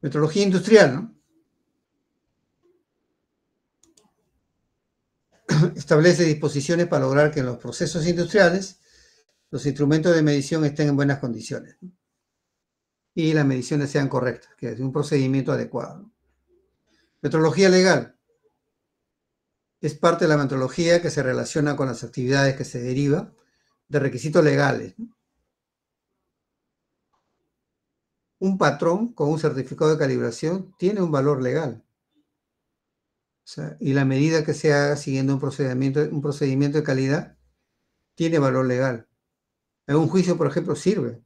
Metrología industrial, ¿no?, establece disposiciones para lograr que en los procesos industriales los instrumentos de medición estén en buenas condiciones, ¿no?, y las mediciones sean correctas, que es un procedimiento adecuado, ¿no? Metrología legal es parte de la metrología que se relaciona con las actividades que se derivan de requisitos legales, ¿no? Un patrón con un certificado de calibración tiene un valor legal. O sea, y la medida que se haga siguiendo un procedimiento de calidad tiene valor legal. En un juicio, por ejemplo, sirve,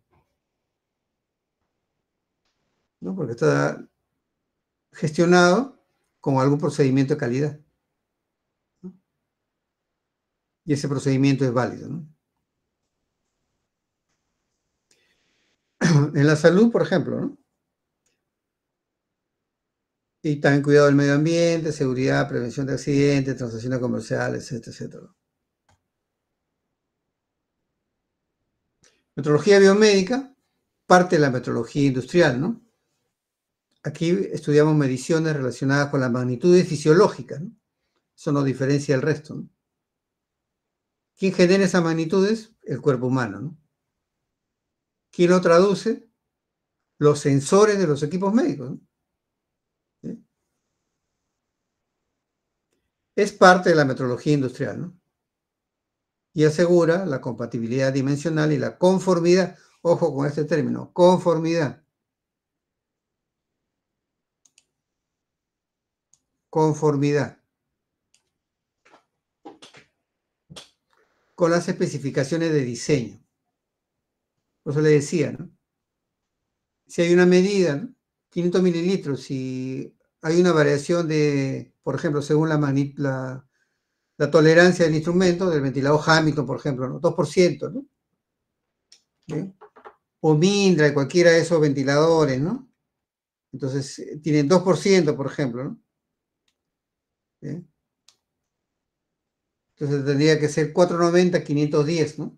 ¿no?, porque está gestionado con algún procedimiento de calidad, ¿no?, y ese procedimiento es válido, ¿no? En la salud, por ejemplo, ¿no?, y también cuidado del medio ambiente, seguridad, prevención de accidentes, transacciones comerciales, etcétera, etcétera. Metrología biomédica, parte de la metrología industrial, ¿no? Aquí estudiamos mediciones relacionadas con las magnitudes fisiológicas, ¿no? Eso nos diferencia del resto, ¿no? ¿Quién genera esas magnitudes? El cuerpo humano, ¿no? ¿Quién lo traduce? Los sensores de los equipos médicos, ¿no? ¿Sí? Es parte de la metrología industrial, ¿no? Y asegura la compatibilidad dimensional y la conformidad. Ojo con este término, conformidad. Conformidad con las especificaciones de diseño. Por eso le decía, ¿no?, si hay una medida, ¿no?, 500 mililitros, si hay una variación de, por ejemplo, según la tolerancia del instrumento, del ventilador Hamilton, por ejemplo, ¿no?, 2%, ¿no? ¿Sí? O Mindra, y cualquiera de esos ventiladores, ¿no? Entonces, tienen 2%, por ejemplo, ¿no? ¿Sí? Entonces tendría que ser 490, 510, ¿no?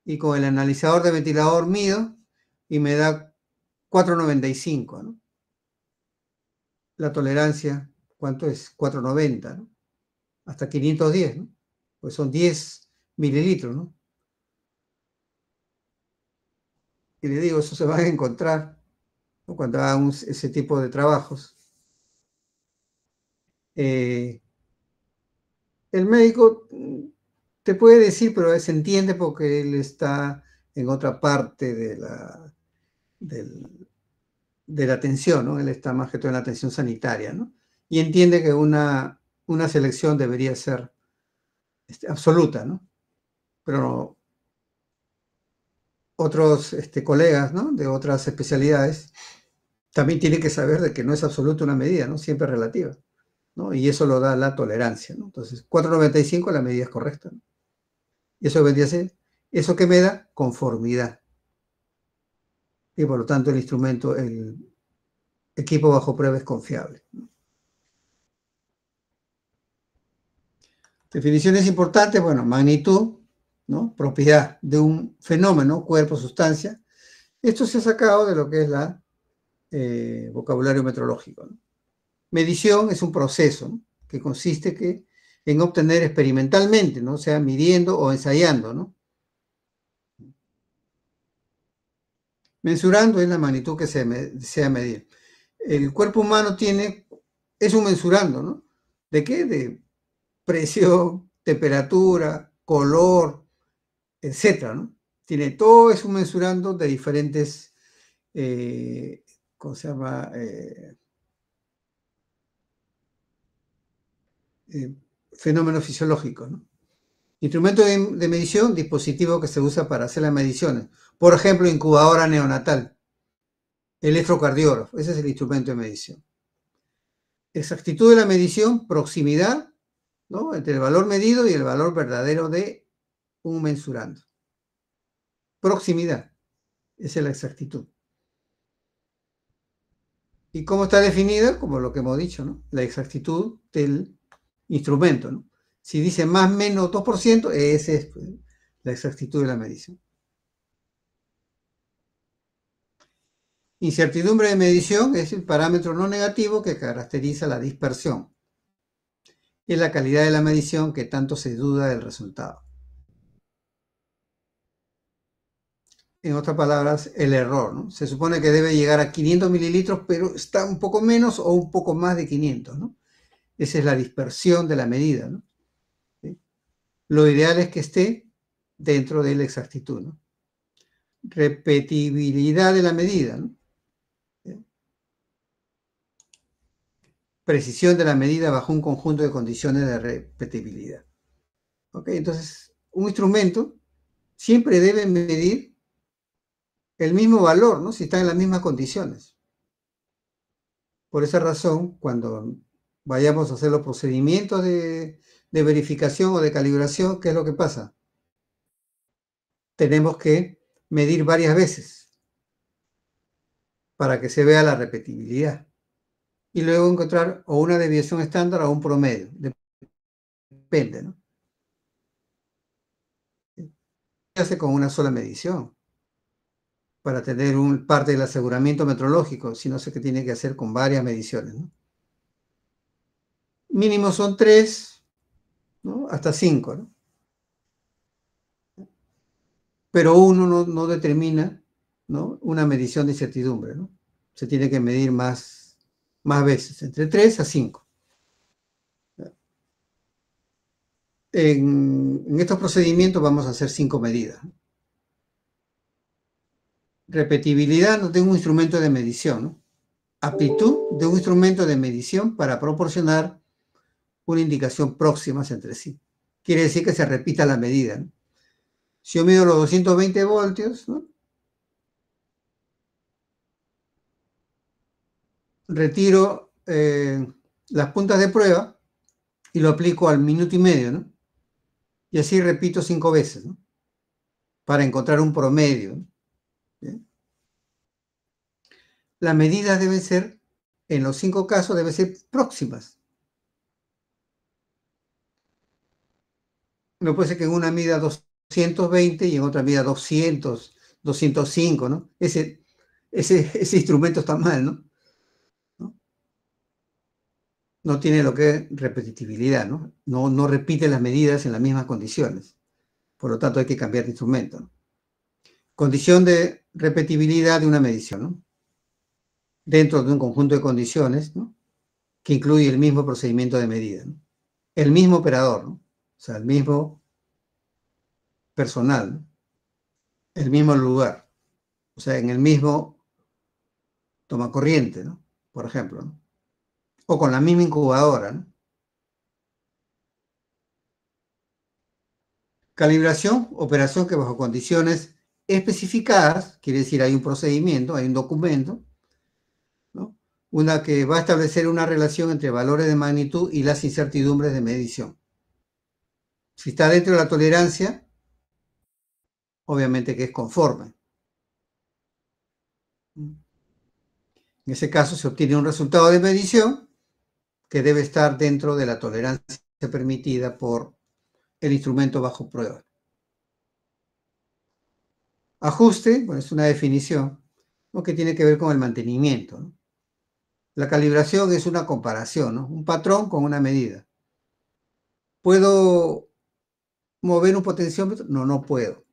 Y con el analizador de ventilador mido y me da 495, ¿no? La tolerancia, ¿cuánto es? 490, ¿no? Hasta 510, ¿no? Pues son 10 mililitros, ¿no? Y le digo, eso se van a encontrar, ¿no?, cuando hagan ese tipo de trabajos. Eh, el médico te puede decir, pero se entiende porque él está en otra parte del- de la atención, ¿no? Él está más que todo en la atención sanitaria, ¿no? Y entiende que una selección debería ser absoluta, ¿no? Pero otros colegas, ¿no?, de otras especialidades, también tienen que saber de que no es absoluta una medida, ¿no? Siempre es relativa, ¿no? Y eso lo da la tolerancia, ¿no? Entonces, 4,95 la medida es correcta, ¿no? Y eso vendría a ser, ¿eso que me da? Conformidad. Y por lo tanto el instrumento, el equipo bajo prueba es confiable, ¿no? Definiciones importantes, bueno, magnitud, ¿no? Propiedad de un fenómeno, cuerpo, sustancia. Esto se ha sacado de lo que es la vocabulario metrológico, ¿no? Medición es un proceso, ¿no?, que consiste en obtener experimentalmente, ¿no?, o sea, midiendo o ensayando, ¿no? Mensurando es la magnitud que se desea medir. El cuerpo humano es un mensurando, ¿no? ¿De qué? De presión, temperatura, color, etcétera, ¿no? Todo es un mensurando de diferentes, ¿cómo se llama? Fenómenos fisiológicos, ¿no? Instrumento de medición, dispositivo que se usa para hacer las mediciones. Por ejemplo, incubadora neonatal, electrocardiógrafo, ese es el instrumento de medición. Exactitud de la medición, proximidad, ¿no?, entre el valor medido y el valor verdadero de un mensurando. Proximidad, esa es la exactitud. ¿Y cómo está definida? Como lo que hemos dicho, ¿no? La exactitud del instrumento, ¿no? Si dice más o menos 2%, esa es, pues, la exactitud de la medición. Incertidumbre de medición es el parámetro no negativo que caracteriza la dispersión. Es la calidad de la medición que tanto se duda del resultado. En otras palabras, el error, ¿no? Se supone que debe llegar a 500 mililitros, pero está un poco menos o un poco más de 500, ¿no? Esa es la dispersión de la medida, ¿no? ¿Sí? Lo ideal es que esté dentro de la exactitud, ¿no? Repetibilidad de la medida, ¿no? ¿Sí? Precisión de la medida bajo un conjunto de condiciones de repetibilidad. ¿Ok? Entonces, un instrumento siempre debe medir el mismo valor, ¿no?, si está en las mismas condiciones. Por esa razón, cuando vayamos a hacer los procedimientos de verificación o de calibración, ¿qué es lo que pasa? Tenemos que medir varias veces para que se vea la repetibilidad. Y luego encontrar o una desviación estándar o un promedio. Depende, ¿no? Se hace con una sola medición para tener parte del aseguramiento metrológico, sino que tiene que hacer con varias mediciones, ¿no? Mínimo son 3, ¿no?, hasta 5, ¿no? Pero uno no determina, ¿no?, una medición de incertidumbre, ¿no? Se tiene que medir más veces, entre 3 a 5. En estos procedimientos vamos a hacer 5 medidas. Repetibilidad de un instrumento de medición, ¿no? Aptitud de un instrumento de medición para proporcionar una indicación próximas entre sí. Quiere decir que se repita la medida, ¿no? Si yo mido los 220 voltios, ¿no?, retiro las puntas de prueba y lo aplico al minuto y medio, ¿no? Y así repito 5 veces, ¿no?, para encontrar un promedio, ¿no? ¿Bien? Las medidas deben ser, en los 5 casos, deben ser próximas. No puede ser que en una mida 220 y en otra mida 200, 205, ¿no? Ese instrumento está mal, ¿no? No tiene lo que es repetitividad, ¿no? No repite las medidas en las mismas condiciones. Por lo tanto, hay que cambiar de instrumento, ¿no? Condición de repetibilidad de una medición, ¿no? Dentro de un conjunto de condiciones, ¿no?, que incluye el mismo procedimiento de medida, ¿no? El mismo operador, ¿no? O sea, el mismo personal, ¿no?, el mismo lugar, o sea, en el mismo tomacorriente, ¿no?, por ejemplo, ¿no?, o con la misma incubadora, ¿no? Calibración, operación que bajo condiciones especificadas, quiere decir hay un procedimiento, hay un documento, ¿no? Una que va a establecer una relación entre valores de magnitud y las incertidumbres de medición. Si está dentro de la tolerancia, obviamente que es conforme. En ese caso se obtiene un resultado de medición que debe estar dentro de la tolerancia permitida por el instrumento bajo prueba. Ajuste, bueno, es una definición, ¿no?, que tiene que ver con el mantenimiento, ¿no? La calibración es una comparación, ¿no? Un patrón con una medida. ¿Puedo mover un potenciómetro? No, no puedo.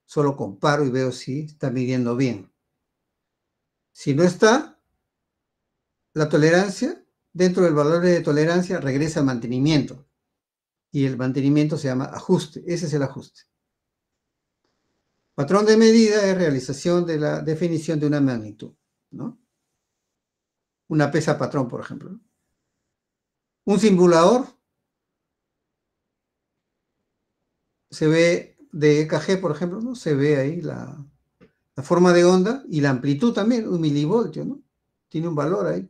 Solo comparo y veo si está midiendo bien. Si no está, la tolerancia, dentro del valor de tolerancia, regresa al mantenimiento. Y el mantenimiento se llama ajuste. Ese es el ajuste. Patrón de medida es realización de la definición de una magnitud, ¿no? Una pesa patrón, por ejemplo. Un simulador se ve de EKG, por ejemplo, ¿no? Se ve ahí la forma de onda y la amplitud también, un milivoltio, ¿no? Tiene un valor ahí.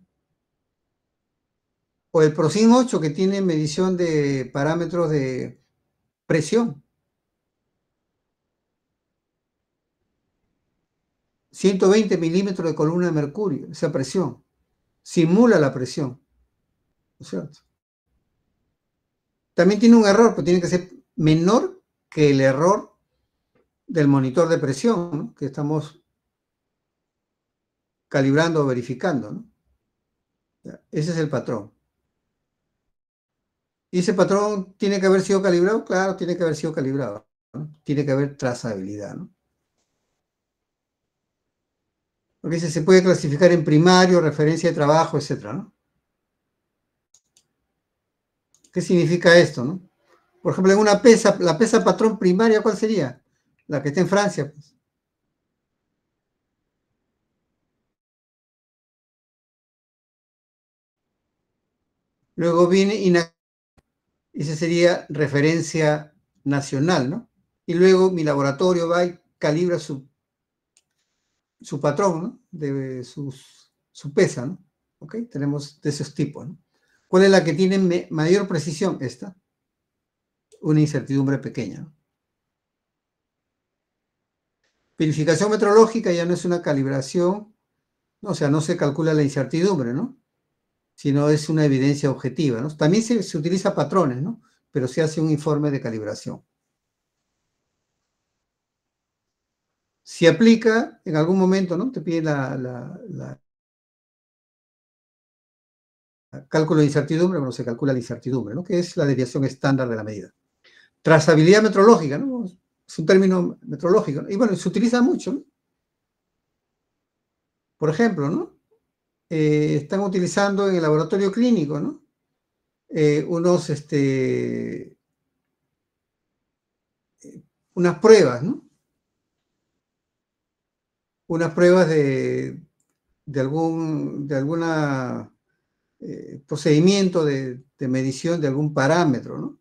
O el ProSim 8, que tiene medición de parámetros de presión. 120 milímetros de columna de mercurio, esa presión. Simula la presión, ¿no es cierto? También tiene un error, pero tiene que ser menor que el error del monitor de presión, ¿no?, que estamos calibrando o verificando, ¿no? Ese es el patrón. ¿Y ese patrón tiene que haber sido calibrado? Claro, tiene que haber sido calibrado, ¿no? Tiene que haber trazabilidad, ¿no? Porque se puede clasificar en primario, referencia de trabajo, etcétera, ¿no? ¿Qué significa esto, no? Por ejemplo, en una pesa, la pesa patrón primaria, ¿cuál sería? La que está en Francia, pues. Luego viene esa sería referencia nacional, ¿no? Y luego mi laboratorio va y calibra su patrón, ¿no?, de su pesa, ¿no? ¿Ok? Tenemos de esos tipos, ¿no? ¿Cuál es la que tiene mayor precisión? Esta. Una incertidumbre pequeña, ¿no? Verificación metrológica ya no es una calibración, ¿no? O sea, no se calcula la incertidumbre, ¿no?, sino es una evidencia objetiva, ¿no? También se utiliza patrones, ¿no?, pero se hace un informe de calibración. Si aplica en algún momento, ¿no?, te pide la cálculo de incertidumbre, bueno, se calcula la incertidumbre, ¿no?, que es la desviación estándar de la medida. Trazabilidad metrológica, ¿no?, es un término metrológico, ¿no? Y bueno, se utiliza mucho, ¿no? Por ejemplo, ¿no?, están utilizando en el laboratorio clínico, ¿no?, unas pruebas, ¿no? Unas pruebas de alguna procedimiento de medición de algún parámetro, ¿no?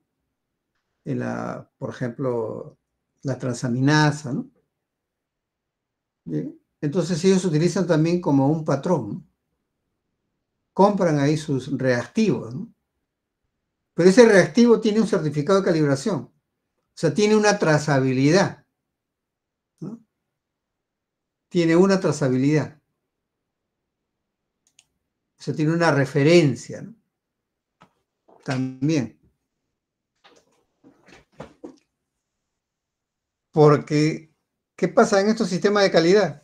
Por ejemplo, la transaminasa, ¿no? ¿Bien? Entonces ellos utilizan también como un patrón, ¿no? Compran ahí sus reactivos, ¿no? Pero ese reactivo tiene un certificado de calibración, o sea, tiene una trazabilidad, ¿no? Tiene una trazabilidad, o sea, tiene una referencia, ¿no?, también. Porque, ¿qué pasa en estos sistemas de calidad?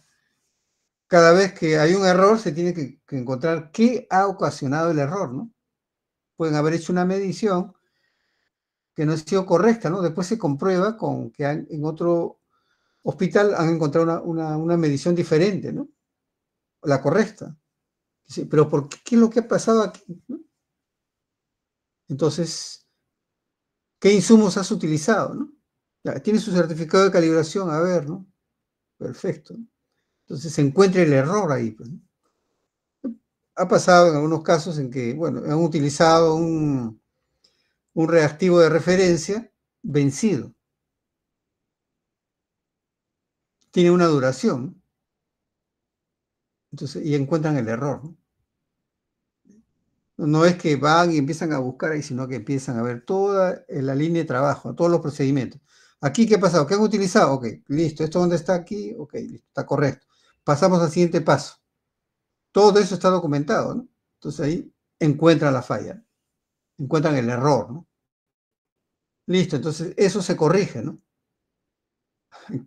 Cada vez que hay un error, se tiene que encontrar qué ha ocasionado el error, ¿no? Pueden haber hecho una medición que no ha sido correcta, ¿no? Después se comprueba con que en otro hospital han encontrado una medición diferente, ¿no?, la correcta. Sí, pero ¿por qué? ¿Qué es lo que ha pasado aquí, ¿no? Entonces, ¿qué insumos has utilizado, no? Ya, tiene su certificado de calibración, a ver, ¿no? Perfecto. Entonces se encuentra el error ahí, pues, ¿no? Ha pasado en algunos casos en que, bueno, han utilizado un reactivo de referencia vencido. tiene una duración, ¿no? Entonces, y encuentran el error, ¿no? No es que van y empiezan a buscar ahí, sino que empiezan a ver toda la línea de trabajo, todos los procedimientos. Aquí, ¿qué ha pasado? ¿Qué han utilizado? Ok, listo. ¿Esto dónde está aquí? Ok, listo, está correcto. Pasamos al siguiente paso. Todo eso está documentado, ¿no? Entonces ahí encuentran la falla, encuentran el error, ¿no? Listo, entonces eso se corrige, ¿no?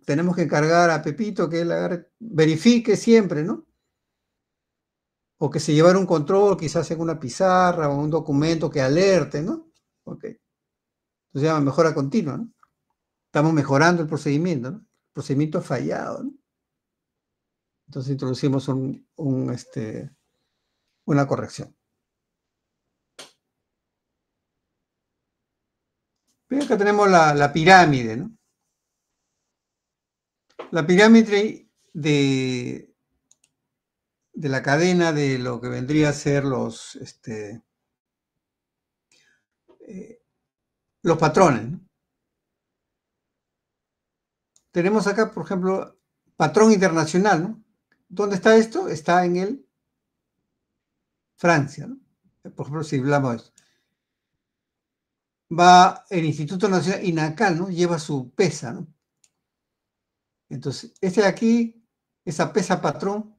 Tenemos que encargar a Pepito que él verifique siempre, ¿no? O que se llevara un control, quizás en una pizarra o un documento que alerte, ¿no? Ok. Entonces se llama mejora continua, ¿no? Estamos mejorando el procedimiento, ¿no? El procedimiento ha fallado, ¿no? Entonces introducimos una corrección. Pero acá tenemos la pirámide, ¿no? La pirámide de la cadena de lo que vendría a ser los patrones, ¿no? Tenemos acá, por ejemplo, patrón internacional, ¿no? ¿Dónde está esto? Está en Francia, ¿no? Por ejemplo, si hablamos de esto. Va el Instituto Nacional INACAL, ¿no? Lleva su pesa, ¿no? Entonces, este de aquí, esa pesa patrón,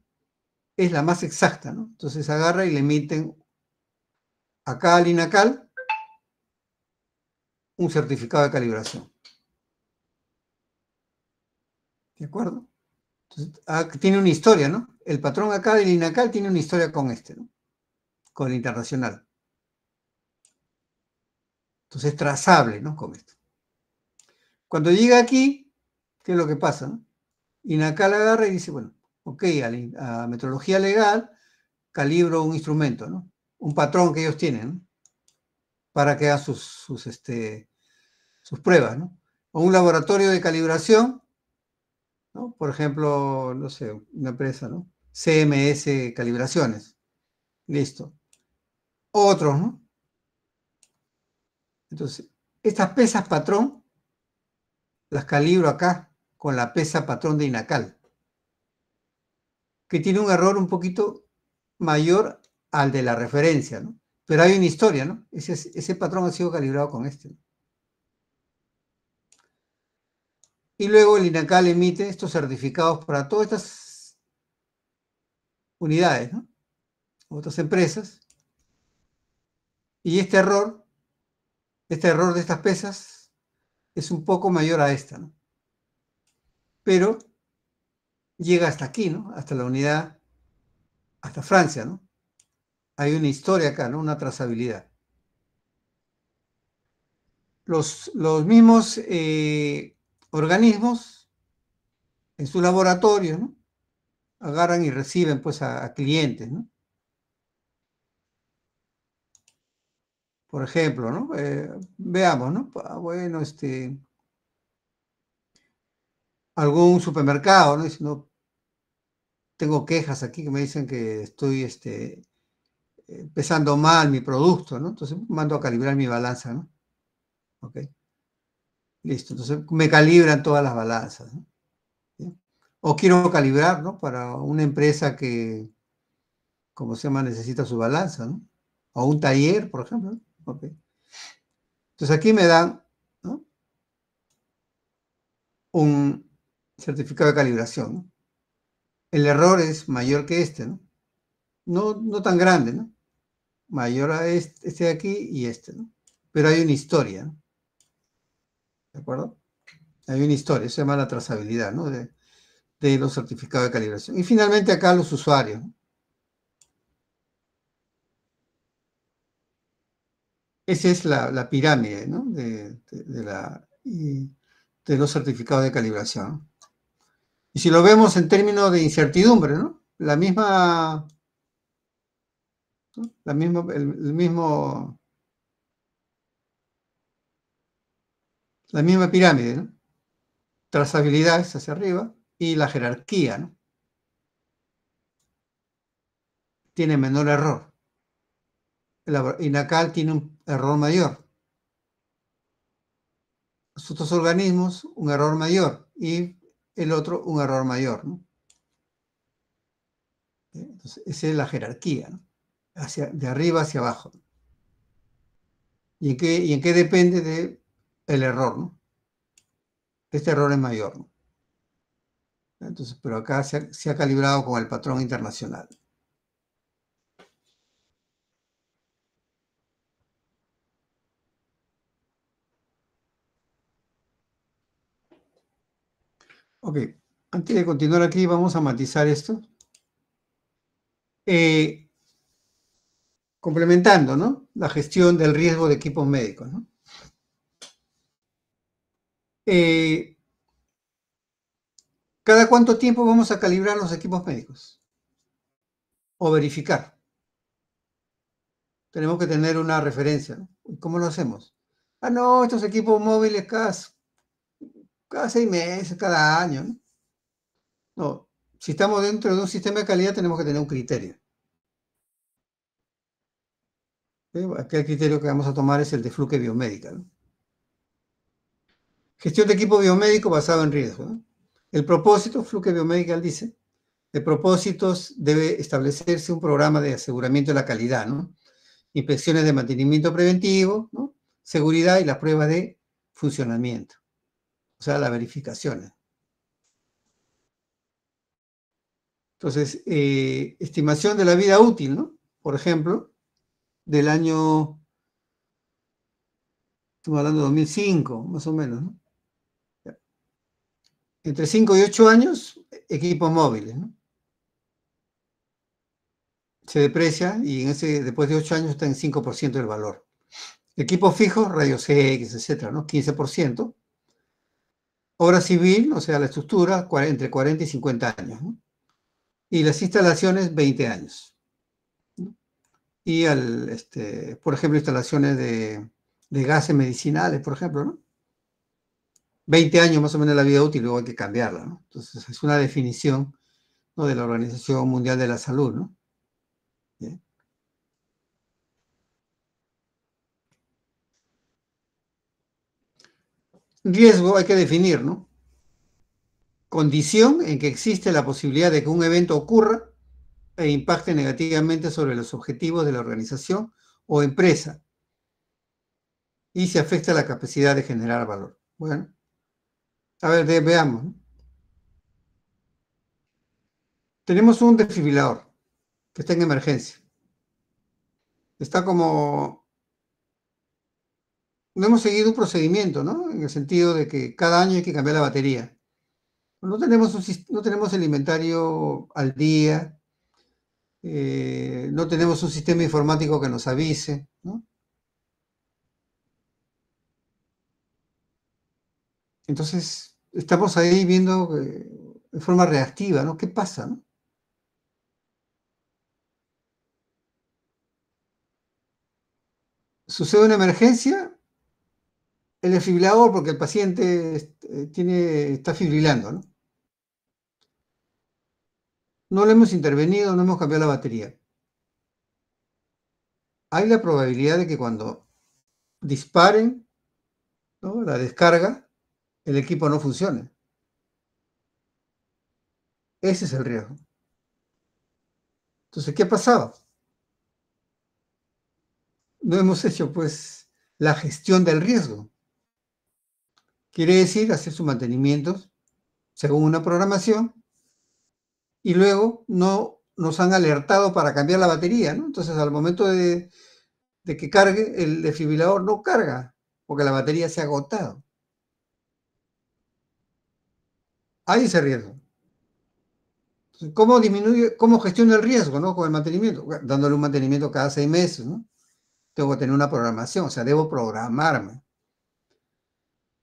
es la más exacta, ¿no? Entonces agarra y le emiten acá al INACAL un certificado de calibración. ¿De acuerdo? Entonces, tiene una historia, ¿no? El patrón acá del INACAL tiene una historia con ¿no? Con el internacional. Entonces es trazable, ¿no? Con esto. Cuando llega aquí, ¿qué es lo que pasa, no? INACAL agarra y dice, bueno, ok, a metrología legal calibro un instrumento, ¿no? Un patrón que ellos tienen, ¿no? Para que hagan sus pruebas, ¿no? O un laboratorio de calibración, ¿no? Por ejemplo, no sé, una empresa, ¿no? CMS Calibraciones. Listo. Otros, ¿no? Entonces, estas pesas patrón las calibro acá con la pesa patrón de INACAL, que tiene un error un poquito mayor al de la referencia, ¿no? Pero hay una historia, ¿no? Ese patrón ha sido calibrado con este, ¿no? Y luego el INACAL emite estos certificados para todas estas unidades, ¿no? Otras empresas. Y este error de estas pesas es un poco mayor a esta, ¿no? Pero llega hasta aquí, ¿no? Hasta la unidad, hasta Francia, ¿no? Hay una historia acá, ¿no? Una trazabilidad. Los mismos organismos en su laboratorio, ¿no? Agarran y reciben pues a clientes, ¿no? Por ejemplo, ¿no? Veamos, ¿no? Bueno, algún supermercado, ¿no? Dice, no, tengo quejas aquí que me dicen que estoy pesando mal mi producto, ¿no? Entonces mando a calibrar mi balanza, ¿no? Ok, listo. Entonces me calibran todas las balanzas, ¿no? ¿Sí? O quiero calibrar, ¿no? Para una empresa que, como se llama, necesita su balanza, ¿no? O un taller, por ejemplo, ¿no? Ok. Entonces aquí me dan, ¿no? Un certificado de calibración, ¿no? El error es mayor que ¿no? No tan grande, ¿no? Mayor a este de aquí y ¿no? Pero hay una historia, ¿no? ¿De acuerdo? Hay una historia, eso se llama la trazabilidad, ¿no? De los certificados de calibración. Y finalmente acá los usuarios, ¿no? Esa es la pirámide, ¿no? De los certificados de calibración, ¿no? Y si lo vemos en términos de incertidumbre, ¿no? ¿No? La misma pirámide, ¿no? Trazabilidad es hacia arriba y la jerarquía, ¿no? Tiene menor error. El INACAL tiene un error mayor. Los otros organismos, un error mayor. Y el otro un error mayor, ¿no? Entonces, esa es la jerarquía, ¿no? De arriba hacia abajo. ¿Y en qué depende del error, ¿no? Este error es mayor, ¿no? Entonces, pero acá se ha calibrado con el patrón internacional. Ok, antes de continuar aquí, vamos a matizar esto. Complementando, ¿no? La gestión del riesgo de equipos médicos, ¿no? ¿Cada cuánto tiempo vamos a calibrar los equipos médicos? O verificar. Tenemos que tener una referencia, ¿no? ¿Cómo lo hacemos? Ah, no, estos equipos móviles cada 6 meses, cada año, ¿no? No, si estamos dentro de un sistema de calidad tenemos que tener un criterio. Aquel criterio que vamos a tomar es el de Fluke Biomédica, ¿no? Gestión de equipo biomédico basado en riesgo, ¿no? El propósito, Fluke Biomedical dice, el propósito debe establecerse un programa de aseguramiento de la calidad, ¿no? Inspecciones de mantenimiento preventivo, ¿no? Seguridad y las pruebas de funcionamiento, o sea, las verificaciones. Entonces, estimación de la vida útil, ¿no? Por ejemplo, del año, estamos hablando de 2005, más o menos, ¿no? Entre 5 y 8 años, equipos móviles, ¿no? Se deprecia y después de 8 años está en 5% del valor. Equipos fijos, rayos X, etcétera, ¿no? 15%. Obra civil, o sea, la estructura, entre 40 y 50 años, ¿no? Y las instalaciones, 20 años. ¿No? Y, por ejemplo, instalaciones de gases medicinales, por ejemplo, ¿no? 20 años más o menos la vida útil, luego hay que cambiarla, ¿no? Entonces, es una definición, ¿no?, de la Organización Mundial de la Salud, ¿no? ¿Bien? Riesgo hay que definir, ¿no? Condición en que existe la posibilidad de que un evento ocurra e impacte negativamente sobre los objetivos de la organización o empresa y se afecta la capacidad de generar valor. Bueno, a ver, veamos, ¿no? Tenemos un desfibrilador que está en emergencia. Está como... No hemos seguido un procedimiento, ¿no? En el sentido de que cada año hay que cambiar la batería. No tenemos el inventario al día, no tenemos un sistema informático que nos avise, ¿no? Entonces, estamos ahí viendo de forma reactiva, ¿no? ¿Qué pasa, no? Sucede una emergencia, el desfibrilador, porque el paciente está fibrilando, ¿no? No le hemos intervenido, no hemos cambiado la batería. Hay la probabilidad de que cuando disparen, ¿no?, la descarga, el equipo no funcione. Ese es el riesgo. Entonces, ¿qué pasaba? No hemos hecho, pues, la gestión del riesgo. Quiere decir hacer sus mantenimientos según una programación y luego no nos han alertado para cambiar la batería, ¿no? Entonces, al momento de que cargue, el desfibrilador no carga porque la batería se ha agotado. Hay ese riesgo. Entonces, cómo gestiono el riesgo, ¿no?, con el mantenimiento? Bueno, dándole un mantenimiento cada 6 meses, ¿no? Tengo que tener una programación, o sea, debo programarme.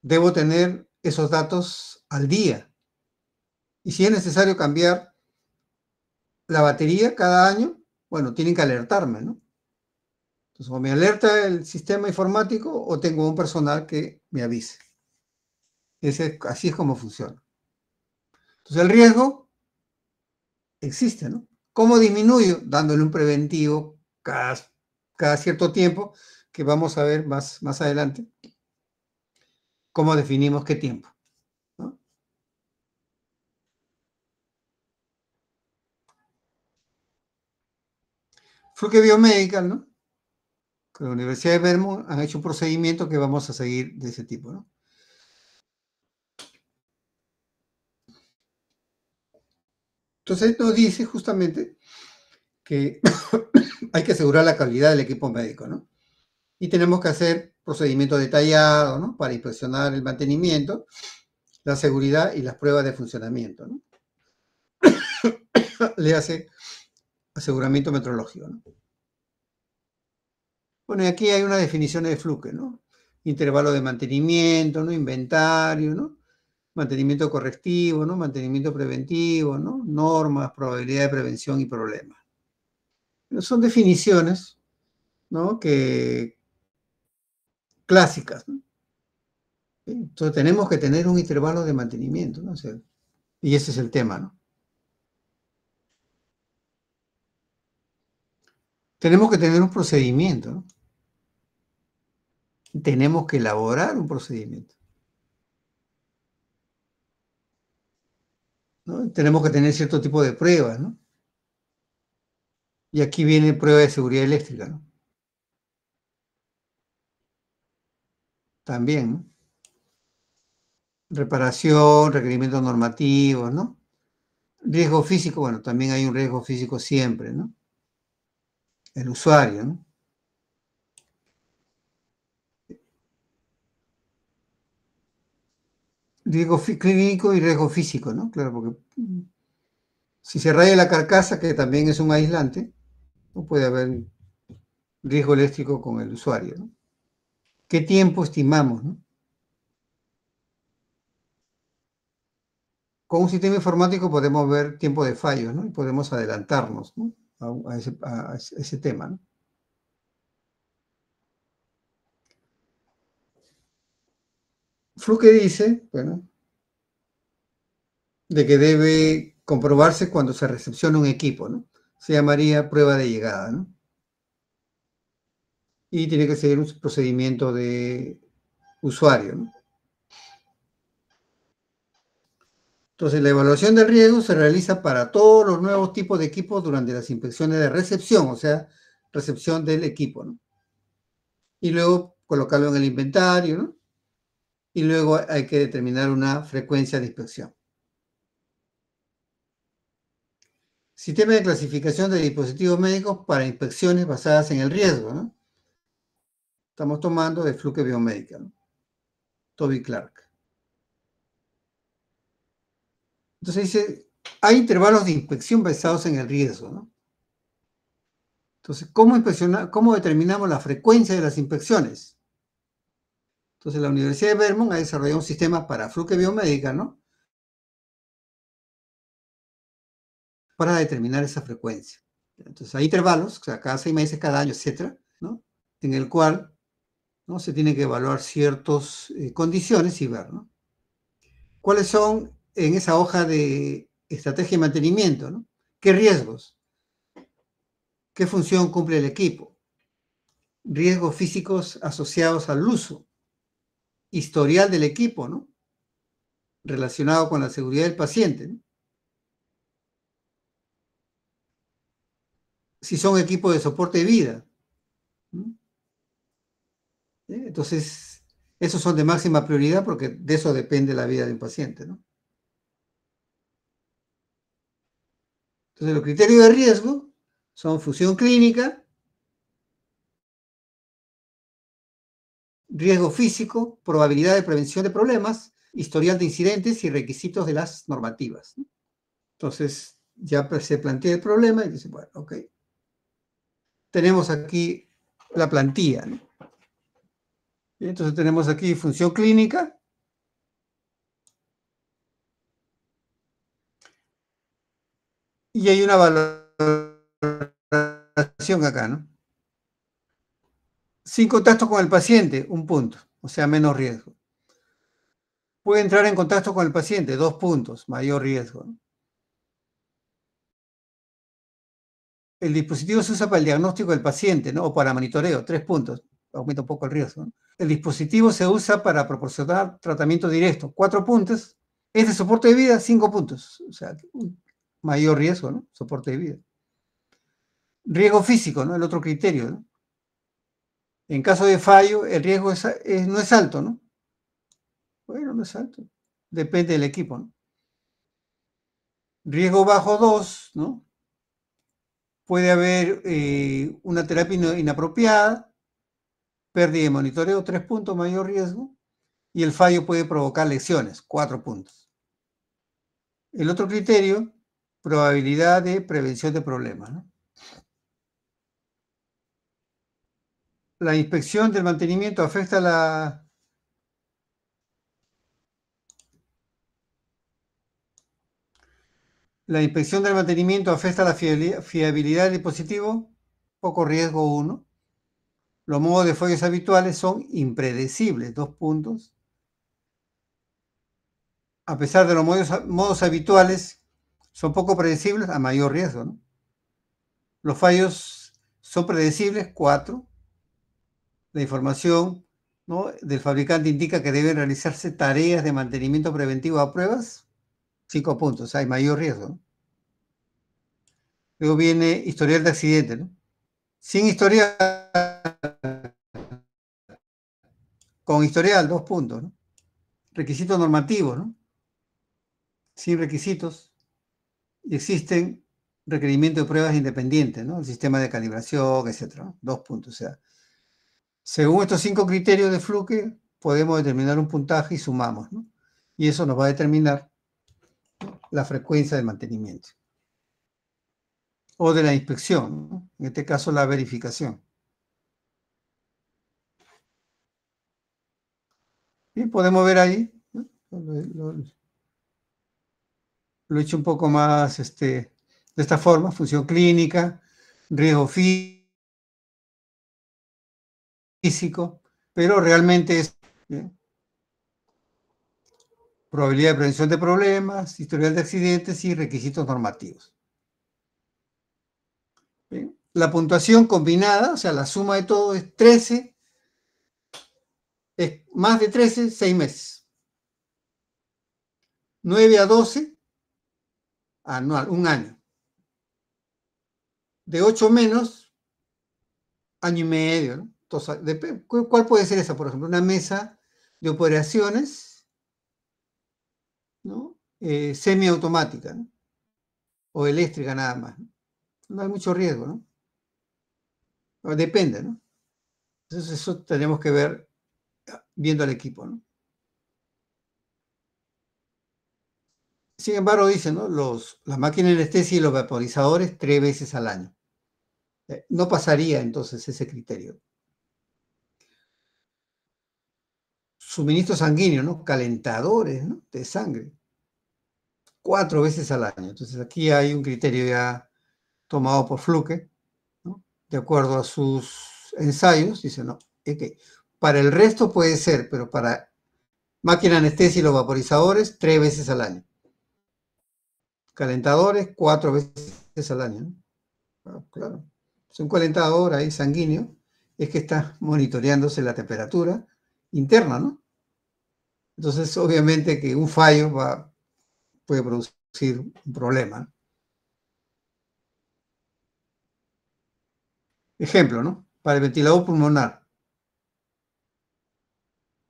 Debo tener esos datos al día. Y si es necesario cambiar la batería cada año, bueno, tienen que alertarme, ¿no? Entonces, o me alerta el sistema informático o tengo un personal que me avise. Así es como funciona. Entonces, el riesgo existe, ¿no? ¿Cómo disminuyo? Dándole un preventivo cada cierto tiempo, que vamos a ver más adelante cómo definimos qué tiempo, ¿no? Fluke Biomedical, ¿no? Con la Universidad de Vermont han hecho un procedimiento que vamos a seguir de ese tipo, ¿no? Entonces, esto dice justamente que hay que asegurar la calidad del equipo médico, ¿no? Y tenemos que hacer procedimientos detallados, ¿no? Para inspeccionar el mantenimiento, la seguridad y las pruebas de funcionamiento, ¿no? Le hace aseguramiento metrológico, ¿no? Bueno, y aquí hay una definición de Fluke, ¿no? Intervalo de mantenimiento, ¿no? Inventario, ¿no? Mantenimiento correctivo, ¿no? Mantenimiento preventivo, ¿no? Normas, probabilidad de prevención y problemas. Pero son definiciones, ¿no? Que clásicas, ¿no? Entonces tenemos que tener un intervalo de mantenimiento, ¿no? O sea, y ese es el tema, ¿no? Tenemos que tener un procedimiento, ¿no? Tenemos que elaborar un procedimiento, ¿no? Tenemos que tener cierto tipo de pruebas, ¿no? Y aquí viene prueba de seguridad eléctrica, ¿no? También, ¿no? Reparación, requerimientos normativos, ¿no? Riesgo físico, bueno, también hay un riesgo físico siempre, ¿no? El usuario, ¿no? Riesgo clínico y riesgo físico, ¿no? Claro, porque si se raya la carcasa, que también es un aislante, no puede haber riesgo eléctrico con el usuario, ¿no? ¿Qué tiempo estimamos, ¿no? Con un sistema informático podemos ver tiempo de fallos, ¿no? Y podemos adelantarnos, ¿no? A ese tema, ¿no? Fluke dice, bueno, de que debe comprobarse cuando se recepciona un equipo, ¿no? Se llamaría prueba de llegada, ¿no? Y tiene que seguir un procedimiento de usuario, ¿no? Entonces, la evaluación del riesgo se realiza para todos los nuevos tipos de equipos durante las inspecciones de recepción, o sea, recepción del equipo, ¿no? Y luego colocarlo en el inventario, ¿no? Y luego hay que determinar una frecuencia de inspección. Sistema de clasificación de dispositivos médicos para inspecciones basadas en el riesgo, ¿no? Estamos tomando de Fluke Biomedical, ¿no? Toby Clark. Entonces dice, hay intervalos de inspección basados en el riesgo, ¿no? Entonces, ¿cómo determinamos la frecuencia de las inspecciones? Entonces, la Universidad de Vermont ha desarrollado un sistema para Fluke Biomedical, ¿no? Para determinar esa frecuencia. Entonces, hay intervalos, o sea, cada 6 meses, cada año, etcétera, ¿no? En el cual, ¿no? Se tiene que evaluar ciertas condiciones y ver, ¿no? ¿Cuáles son en esa hoja de estrategia de mantenimiento, ¿no? ¿Qué riesgos? ¿Qué función cumple el equipo? Riesgos físicos asociados al uso. Historial del equipo, ¿no? Relacionado con la seguridad del paciente, ¿no? Si son equipos de soporte de vida, ¿no? Entonces, esos son de máxima prioridad porque de eso depende la vida de un paciente, ¿no? Entonces, los criterios de riesgo son función clínica, riesgo físico, probabilidad de prevención de problemas, historial de incidentes y requisitos de las normativas, ¿no? Entonces, ya se plantea el problema y dice, bueno, ok, tenemos aquí la plantilla, ¿no? Y entonces tenemos aquí función clínica, y hay una valoración acá, ¿no? Sin contacto con el paciente, un punto, o sea, menos riesgo. Puede entrar en contacto con el paciente, 2 puntos, mayor riesgo, ¿no? El dispositivo se usa para el diagnóstico del paciente, ¿no? O para monitoreo, 3 puntos, aumenta un poco el riesgo, ¿no? El dispositivo se usa para proporcionar tratamiento directo, 4 puntos. Es de soporte de vida, 5 puntos, o sea, mayor riesgo, ¿no? Soporte de vida. Riesgo físico, ¿no? El otro criterio, ¿no? En caso de fallo, el riesgo no es alto, ¿no? Bueno, no es alto. Depende del equipo, ¿no? Riesgo bajo 2, ¿no? Puede haber una terapia inapropiada, pérdida de monitoreo, 3 puntos, mayor riesgo, y el fallo puede provocar lesiones, 4 puntos. El otro criterio, probabilidad de prevención de problemas, ¿no? La inspección del mantenimiento afecta la inspección del mantenimiento afecta la fiabilidad del dispositivo, poco riesgo 1. Los modos de fallos habituales son impredecibles, 2 puntos. A pesar de los modos habituales, son poco predecibles, a mayor riesgo, ¿no? Los fallos son predecibles, 4. La información, ¿no?, del fabricante indica que deben realizarse tareas de mantenimiento preventivo a pruebas, 5 puntos, hay mayor riesgo, ¿no? Luego viene historial de accidente, ¿no? Sin historial, con historial, 2 puntos, ¿no? Requisitos normativos, ¿no? Sin requisitos, existen requerimientos de pruebas independientes, ¿no? El sistema de calibración, etcétera, ¿no? 2 puntos. O sea, según estos 5 criterios de Fluke, podemos determinar un puntaje y sumamos, ¿no? Y eso nos va a determinar la frecuencia de mantenimiento o de la inspección, ¿no? En este caso la verificación. Y podemos ver ahí, ¿no? Lo he hecho un poco más de esta forma: función clínica, riesgo físico, pero realmente es probabilidad de prevención de problemas, historial de accidentes y requisitos normativos. ¿Bien? La puntuación combinada, o sea, la suma de todo es 13, es más de 13, 6 meses. 9 a 12, anual, un año. De 8 menos, año y medio, ¿no? Entonces, ¿cuál puede ser esa? Por ejemplo, una mesa de operaciones, ¿no? Semiautomática, ¿no? O eléctrica nada más, ¿no? No hay mucho riesgo, ¿no? Depende, ¿no? Entonces eso tenemos que ver viendo al equipo, ¿no? Sin embargo, dicen, ¿no?, las máquinas de anestesia y los vaporizadores 3 veces al año. No pasaría entonces ese criterio. Suministro sanguíneo, ¿no? Calentadores, ¿no?, de sangre, 4 veces al año. Entonces aquí hay un criterio ya tomado por Fluke, ¿no? De acuerdo a sus ensayos, dice, no, es que para el resto puede ser, pero para máquina de anestesia y los vaporizadores 3 veces al año. Calentadores 4 veces al año, ¿no? Claro. Es un calentador ahí sanguíneo, es que está monitoreándose la temperatura interna, ¿no? Entonces, obviamente que un fallo puede producir un problema. Ejemplo, ¿no? Para el ventilador pulmonar.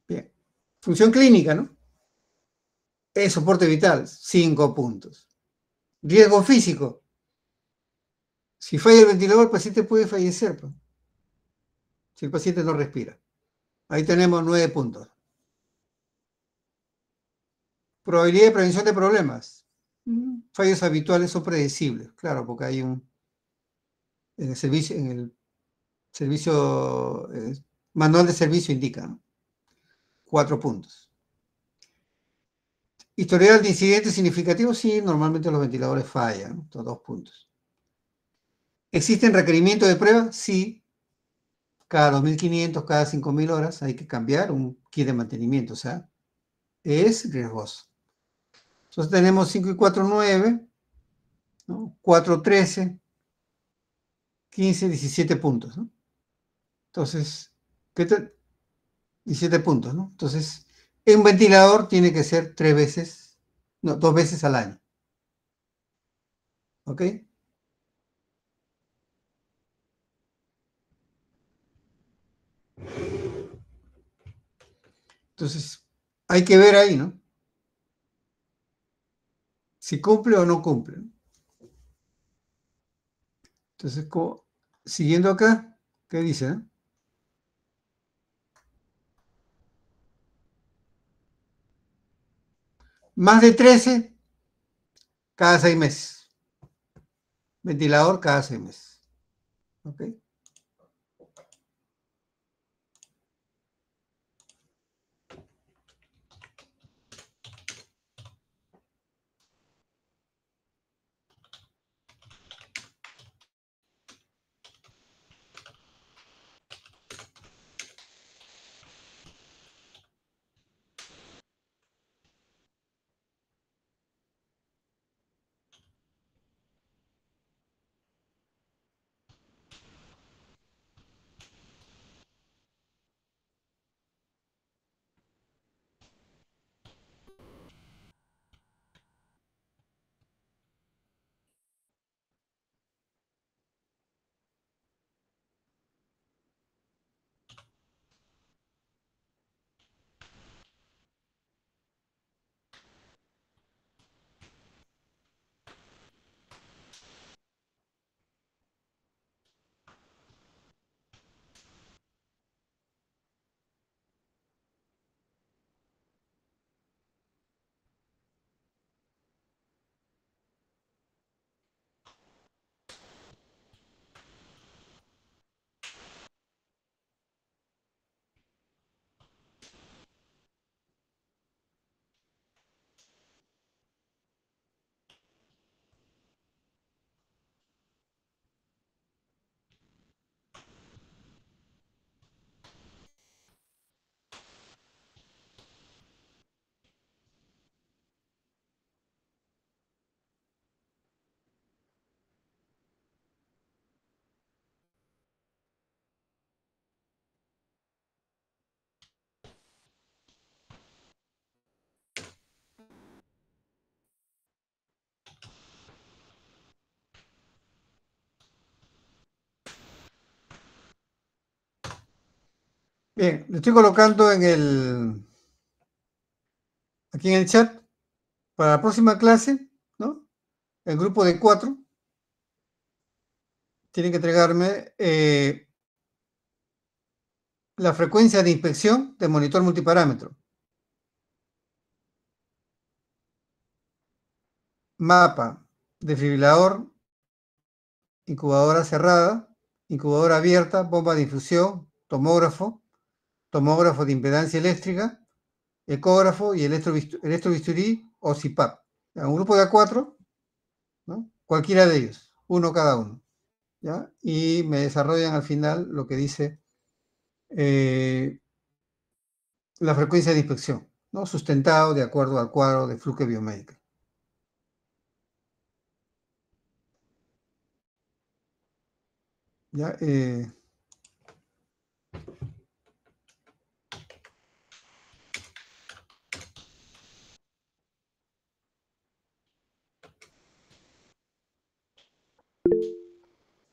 Bien. Función clínica, ¿no? Es soporte vital, 5 puntos. Riesgo físico. Si falla el ventilador, el paciente puede fallecer, pues, si el paciente no respira. Ahí tenemos 9 puntos. Probabilidad de prevención de problemas. Fallos habituales son predecibles, claro, porque hay en el servicio, manual de servicio indica, ¿no? 4 puntos. Historial de incidentes significativos, sí, normalmente los ventiladores fallan, ¿no? Estos 2 puntos. ¿Existen requerimientos de prueba? Sí. Cada 2.500, cada 5.000 horas hay que cambiar un kit de mantenimiento, o sea, es riesgoso. Entonces tenemos 5 y 4, 9, ¿no? 4, 13, 15, 17 puntos, ¿no? Entonces, ¿qué tal? 17 puntos, ¿no? Entonces, un ventilador tiene que ser 3 veces, no, 2 veces al año. ¿Ok? Entonces, hay que ver ahí, ¿no? Si cumple o no cumple. Entonces, siguiendo acá, ¿qué dice? Más de 13 cada 6 meses. Ventilador cada 6 meses. ¿Ok? Bien, le estoy colocando aquí en el chat para la próxima clase, ¿no? El grupo de 4 tiene que entregarme la frecuencia de inspección del monitor multiparámetro, mapa, desfibrilador, incubadora cerrada, incubadora abierta, bomba de infusión, tomógrafo de impedancia eléctrica, ecógrafo y electrobisturí o CPAP. Un grupo de A4, ¿no? Cualquiera de ellos, uno cada uno. ¿Ya? Y me desarrollan al final lo que dice la frecuencia de inspección, ¿no? Sustentado de acuerdo al cuadro de flujo biomédico. ¿Ya?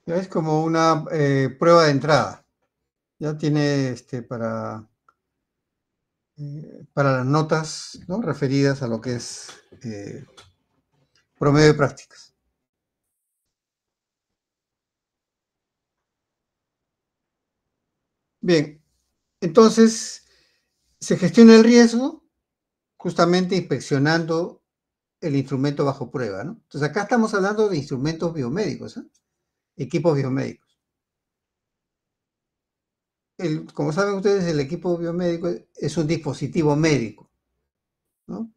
Ya es como una prueba de entrada. Ya tiene para las notas, ¿no? Referidas a lo que es promedio de prácticas. Bien, entonces se gestiona el riesgo justamente inspeccionando el instrumento bajo prueba, ¿no? Entonces acá estamos hablando de instrumentos biomédicos, ¿eh? Equipos biomédicos. Como saben ustedes, el equipo biomédico es un dispositivo médico, ¿no?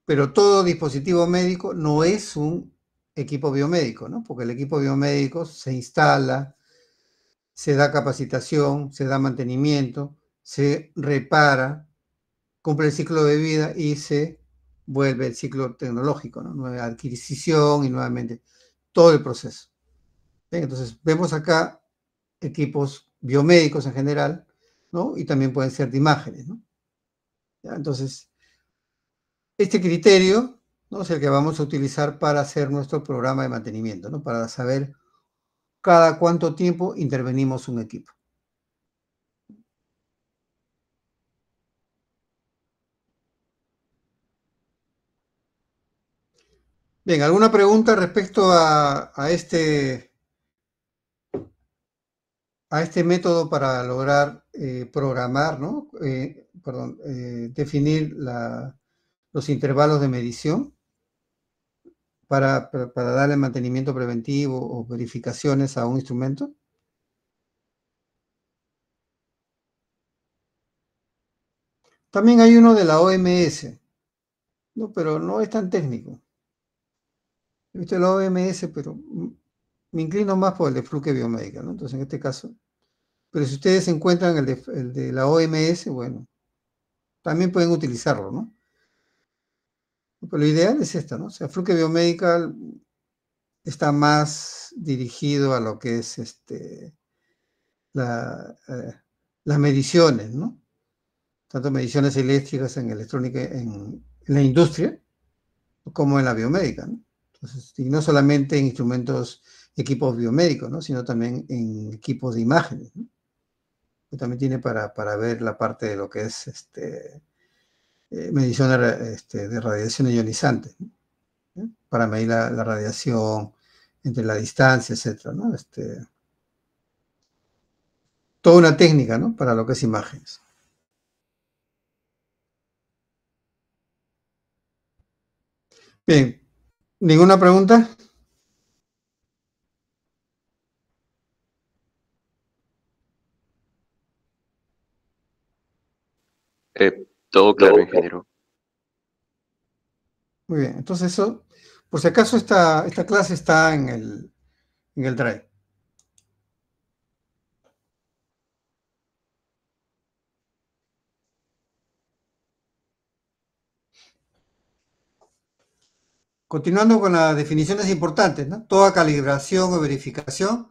Pero todo dispositivo médico no es un equipo biomédico, ¿no? Porque el equipo biomédico se instala, se da capacitación, se da mantenimiento, se repara, cumple el ciclo de vida y se vuelve el ciclo tecnológico, ¿no? Nueva adquisición y nuevamente todo el proceso. Bien, entonces, vemos acá equipos biomédicos en general, ¿no? Y también pueden ser de imágenes, ¿no? ¿Ya? Entonces, este criterio, ¿no? Es el que vamos a utilizar para hacer nuestro programa de mantenimiento, ¿no? Para saber cada cuánto tiempo intervenimos un equipo. Bien, ¿alguna pregunta respecto a este método para lograr programar, ¿no? Perdón, definir los intervalos de medición para darle mantenimiento preventivo o verificaciones a un instrumento? También hay uno de la OMS, ¿no? Pero no es tan técnico. He visto la OMS, pero me inclino más por el de Fluke Biomédica, ¿no? Entonces, en este caso, pero si ustedes encuentran el de la OMS, bueno, también pueden utilizarlo, ¿no? Pero lo ideal es esta, ¿no? O sea, Fluke Biomedical está más dirigido a lo que es la, las mediciones, ¿no? Tanto mediciones eléctricas en electrónica, en la industria, como en la biomédica, ¿no? Entonces, y no solamente en instrumentos, equipos biomédicos, ¿no? Sino también en equipos de imágenes, ¿no? Que también tiene para ver la parte de lo que es medición de radiación ionizante, ¿no? Para medir la radiación entre la distancia, etcétera, ¿no? Toda una técnica, ¿no? Para lo que es imágenes. Bien, ¿ninguna pregunta? Todo claro, ingeniero. Muy bien, entonces eso, por si acaso esta clase está en el Drive. Continuando con las definiciones importantes, ¿no? Toda calibración o verificación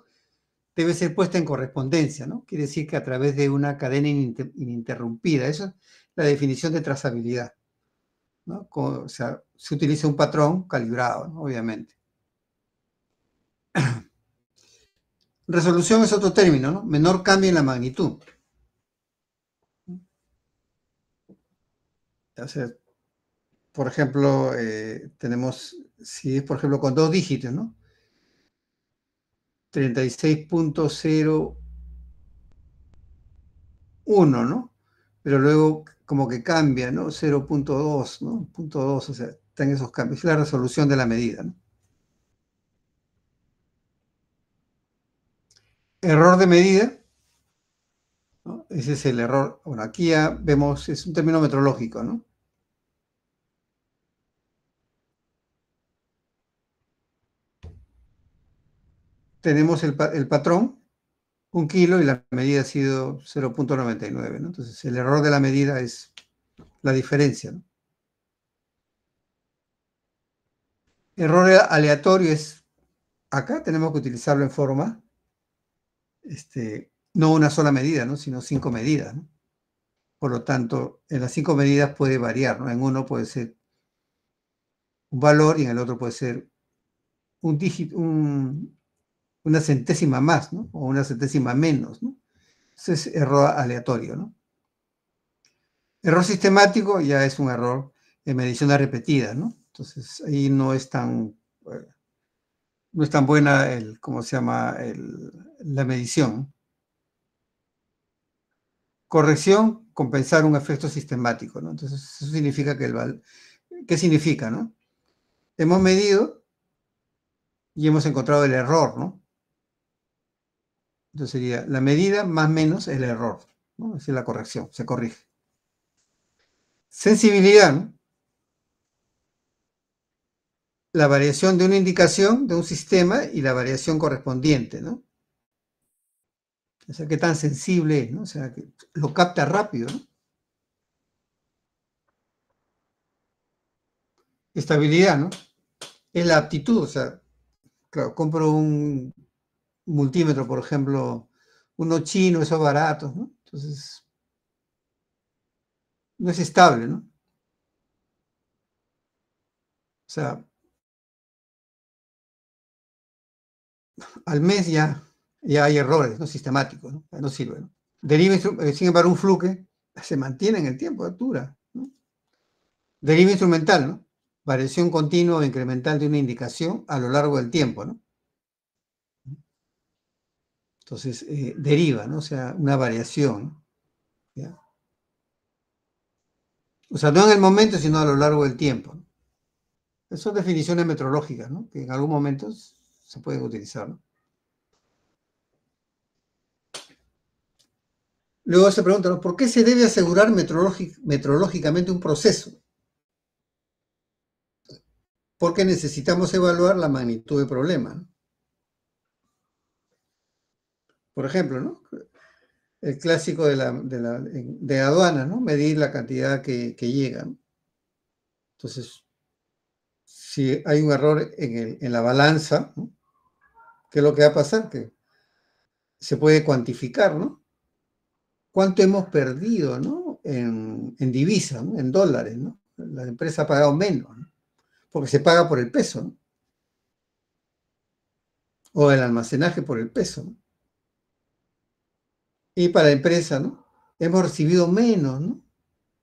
debe ser puesta en correspondencia, ¿no? Quiere decir que a través de una cadena ininterrumpida. Esa es la definición de trazabilidad, ¿no? O sea, se utiliza un patrón calibrado, ¿no? Obviamente. Resolución es otro término, ¿no? Menor cambio en la magnitud. O sea, por ejemplo, tenemos, si es por ejemplo con 2 dígitos, ¿no? 36.01, ¿no? Pero luego como que cambia, ¿no? 0.2, ¿no? 0.2, o sea, están esos cambios. Es la resolución de la medida, ¿no? Error de medida, ¿no? Ese es el error. Bueno, aquí ya vemos, es un término metrológico, ¿no? Tenemos el patrón, 1 kilo, y la medida ha sido 0.99, ¿no? Entonces, el error de la medida es la diferencia, ¿no? Error aleatorio es, acá tenemos que utilizarlo en forma, no una sola medida, ¿no? Sino 5 medidas, ¿no? Por lo tanto, en las 5 medidas puede variar, ¿no? En uno puede ser un valor y en el otro puede ser un dígito, una centésima más, ¿no? O una centésima menos, ¿no? Ese es error aleatorio, ¿no? Error sistemático ya es un error en mediciones repetidas, ¿no? Entonces, ahí no es tan buena ¿cómo se llama? La medición. Corrección, compensar un efecto sistemático, ¿no? Entonces, eso significa que ¿qué significa, no? Hemos medido y hemos encontrado el error, ¿no? Entonces sería la medida más menos el error, ¿no? Esa es la corrección, se corrige. Sensibilidad, ¿no? La variación de una indicación de un sistema y la variación correspondiente, ¿no? O sea, qué tan sensible es, ¿no? O sea, que lo capta rápido, ¿no? Estabilidad, ¿no? Es la aptitud, o sea, claro, compro un multímetro, por ejemplo, uno chino, esos baratos, ¿no? Entonces, no es estable, ¿no? O sea, al mes ya hay errores, ¿no? Sistemáticos, ¿no? Ya no sirve, ¿no? Deriva, sin embargo, un fluke se mantiene en el tiempo, dura, ¿no? Deriva instrumental, ¿no? variación continua o incremental de una indicación a lo largo del tiempo, ¿no? Entonces, deriva, ¿no? O sea, una variación, ¿ya? O sea, no en el momento, sino a lo largo del tiempo, ¿no? Esas son definiciones metrológicas, ¿no? Que en algún momento se pueden utilizar, ¿no? Luego se pregunta, ¿no? ¿Por qué se debe asegurar metrológicamente un proceso? Porque necesitamos evaluar la magnitud del problema, ¿no? Por ejemplo, ¿no? El clásico de aduana, ¿no? Medir la cantidad que llega, ¿no? Entonces, si hay un error en la balanza, ¿no? ¿Qué es lo que va a pasar? Que se puede cuantificar, ¿no? ¿Cuánto hemos perdido, ¿no? En divisa, ¿no? En dólares, ¿no? La empresa ha pagado menos, ¿no? Porque se paga por el peso, ¿no? O el almacenaje por el peso, ¿no? Y para la empresa, ¿no? Hemos recibido menos, ¿no? O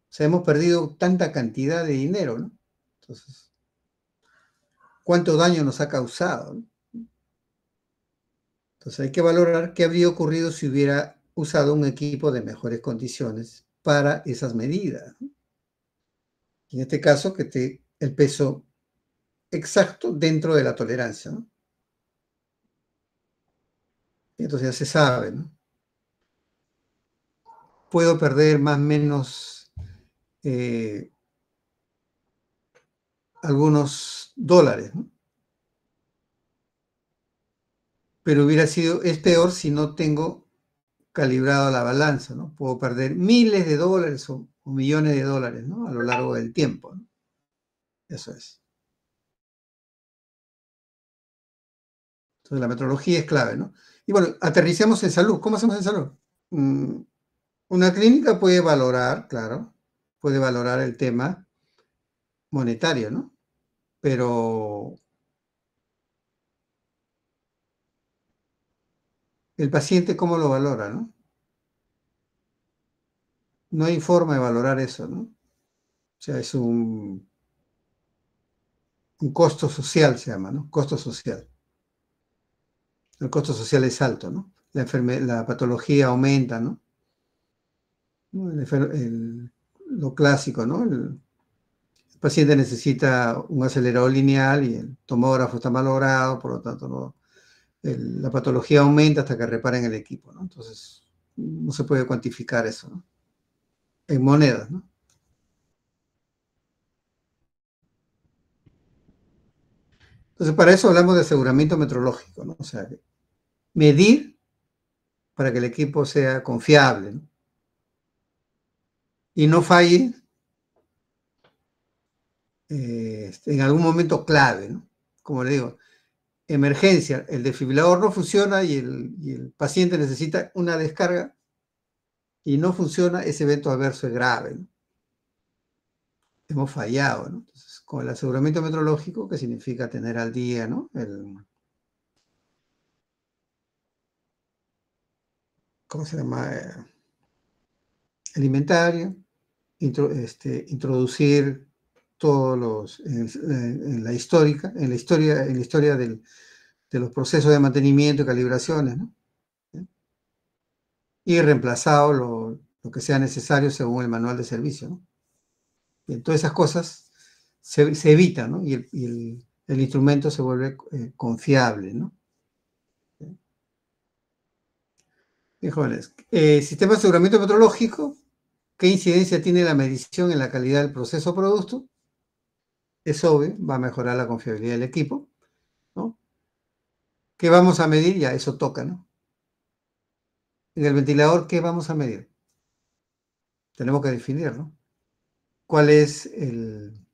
sea, hemos perdido tanta cantidad de dinero, ¿no? Entonces, ¿cuánto daño nos ha causado, ¿no? Entonces hay que valorar qué habría ocurrido si hubiera usado un equipo de mejores condiciones para esas medidas, ¿no? En este caso, que esté el peso exacto dentro de la tolerancia, ¿no? Entonces ya se sabe, ¿no? Puedo perder más o menos algunos dólares, ¿no? Pero es peor si no tengo calibrado la balanza, ¿no? Puedo perder miles de dólares o millones de dólares, ¿no? A lo largo del tiempo, ¿no? Eso es. Entonces la metrología es clave, ¿no? Y bueno, aterricemos en salud. ¿Cómo hacemos en salud? Una clínica puede valorar, claro, puede valorar el tema monetario, ¿no? Pero el paciente, ¿cómo lo valora, no? No hay forma de valorar eso, ¿no? O sea, es un costo social, se llama, ¿no? Costo social. El costo social es alto, ¿no? La patología aumenta, ¿no? Lo clásico, ¿no? El paciente necesita un acelerador lineal y el tomógrafo está malogrado, por lo tanto, la patología aumenta hasta que reparen el equipo, ¿no? Entonces, no se puede cuantificar eso, ¿no? En monedas, ¿no? Entonces, para eso hablamos de aseguramiento metrológico, ¿no? O sea, medir para que el equipo sea confiable, ¿no? Y no falle en algún momento clave, ¿no? Como le digo, emergencia, el desfibrilador no funciona y el paciente necesita una descarga y no funciona, ese evento adverso es grave, ¿no? Hemos fallado, ¿no? Entonces, con el aseguramiento metrológico, que significa tener al día, ¿no? ¿Cómo se llama? El inventario, introducir todos los, en la historia de los procesos de mantenimiento y calibraciones, ¿no? Y reemplazado lo que sea necesario según el manual de servicio, ¿no? Y todas esas cosas se evitan, ¿no? Y el instrumento se vuelve confiable, ¿no? Bien, jóvenes. Sistema de aseguramiento metrológico, ¿qué incidencia tiene la medición en la calidad del proceso o producto? Es obvio, va a mejorar la confiabilidad del equipo, ¿no? ¿Qué vamos a medir? Ya, eso toca, ¿no? En el ventilador, ¿qué vamos a medir? Tenemos que definir, ¿no? ¿Cuál es el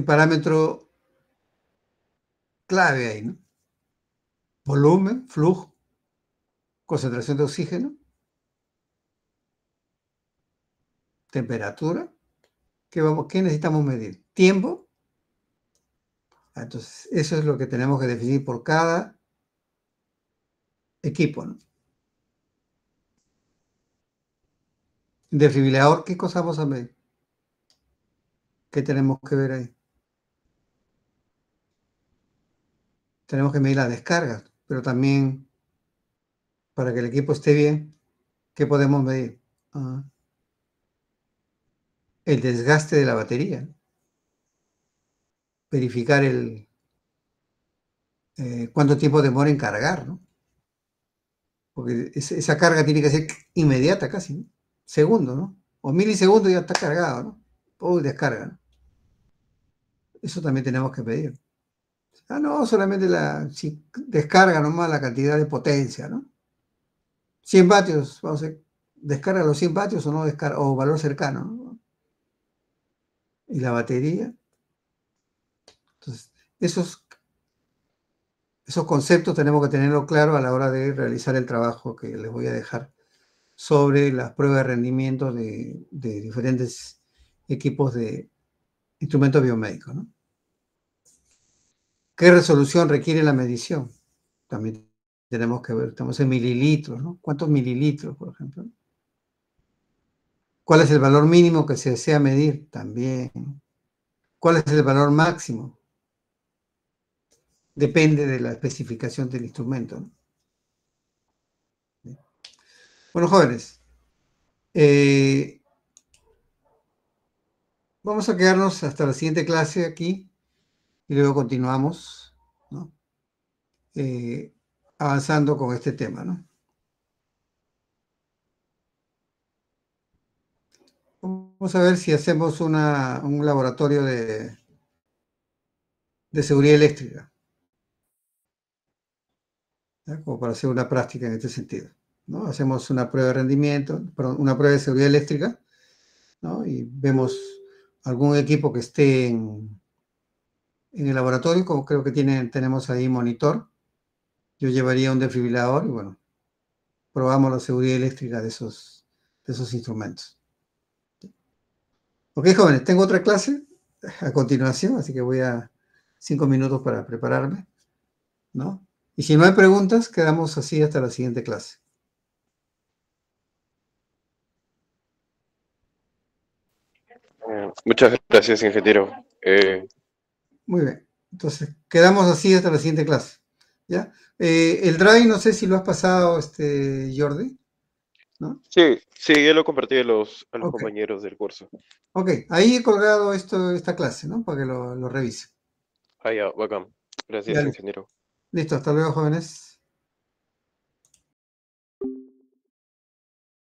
parámetro clave ahí, ¿no? Volumen, flujo, concentración de oxígeno, temperatura. ¿Qué necesitamos medir? Tiempo. Entonces, eso es lo que tenemos que definir por cada equipo, ¿no? Desfibrilador, ¿qué cosa vamos a medir? ¿Qué tenemos que ver ahí? Tenemos que medir la descarga, pero también para que el equipo esté bien, ¿qué podemos medir? El desgaste de la batería. Verificar cuánto tiempo demora en cargar, ¿no? Porque esa carga tiene que ser inmediata casi, ¿no? Segundos, ¿no? O milisegundos ya está cargado, ¿no? O descarga, ¿no? Eso también tenemos que pedir. No, solamente si descarga nomás la cantidad de potencia, ¿no? 100 vatios, vamos a ver, descarga los 100 vatios o no descarga, o valor cercano, ¿no? Y la batería. Entonces, esos conceptos tenemos que tenerlo claro a la hora de realizar el trabajo que les voy a dejar sobre las pruebas de rendimiento de diferentes equipos de instrumentos biomédicos, ¿no? ¿Qué resolución requiere la medición? También tenemos que ver, estamos en mililitros, ¿no? ¿Cuántos mililitros, por ejemplo? ¿Cuál es el valor mínimo que se desea medir? También. ¿Cuál es el valor máximo? Depende de la especificación del instrumento, ¿no? Bueno, jóvenes, vamos a quedarnos hasta la siguiente clase aquí y luego continuamos, ¿no? Avanzando con este tema, ¿no? Vamos a ver si hacemos un laboratorio de seguridad eléctrica, ¿ya? Como para hacer una práctica en este sentido, ¿no? Hacemos una prueba de rendimiento, perdón, una prueba de seguridad eléctrica, ¿no? Y vemos algún equipo que esté en el laboratorio, como creo que tenemos ahí monitor. Yo llevaría un desfibrilador y bueno, probamos la seguridad eléctrica de esos instrumentos. Ok, jóvenes, tengo otra clase a continuación, así que voy a 5 minutos para prepararme, ¿no? Y si no hay preguntas, quedamos así hasta la siguiente clase. Muchas gracias, ingeniero. Muy bien. Entonces, quedamos así hasta la siguiente clase. ¿Ya? El Drive, no sé si lo has pasado, Jordi, ¿no? Sí, sí, ya lo compartí a los Ok. compañeros del curso. Ok, ahí he colgado esta clase, ¿no? Para que lo revise. Ah, ya, bacán. Ya, Gracias, ingeniero. listo, hasta luego, jóvenes.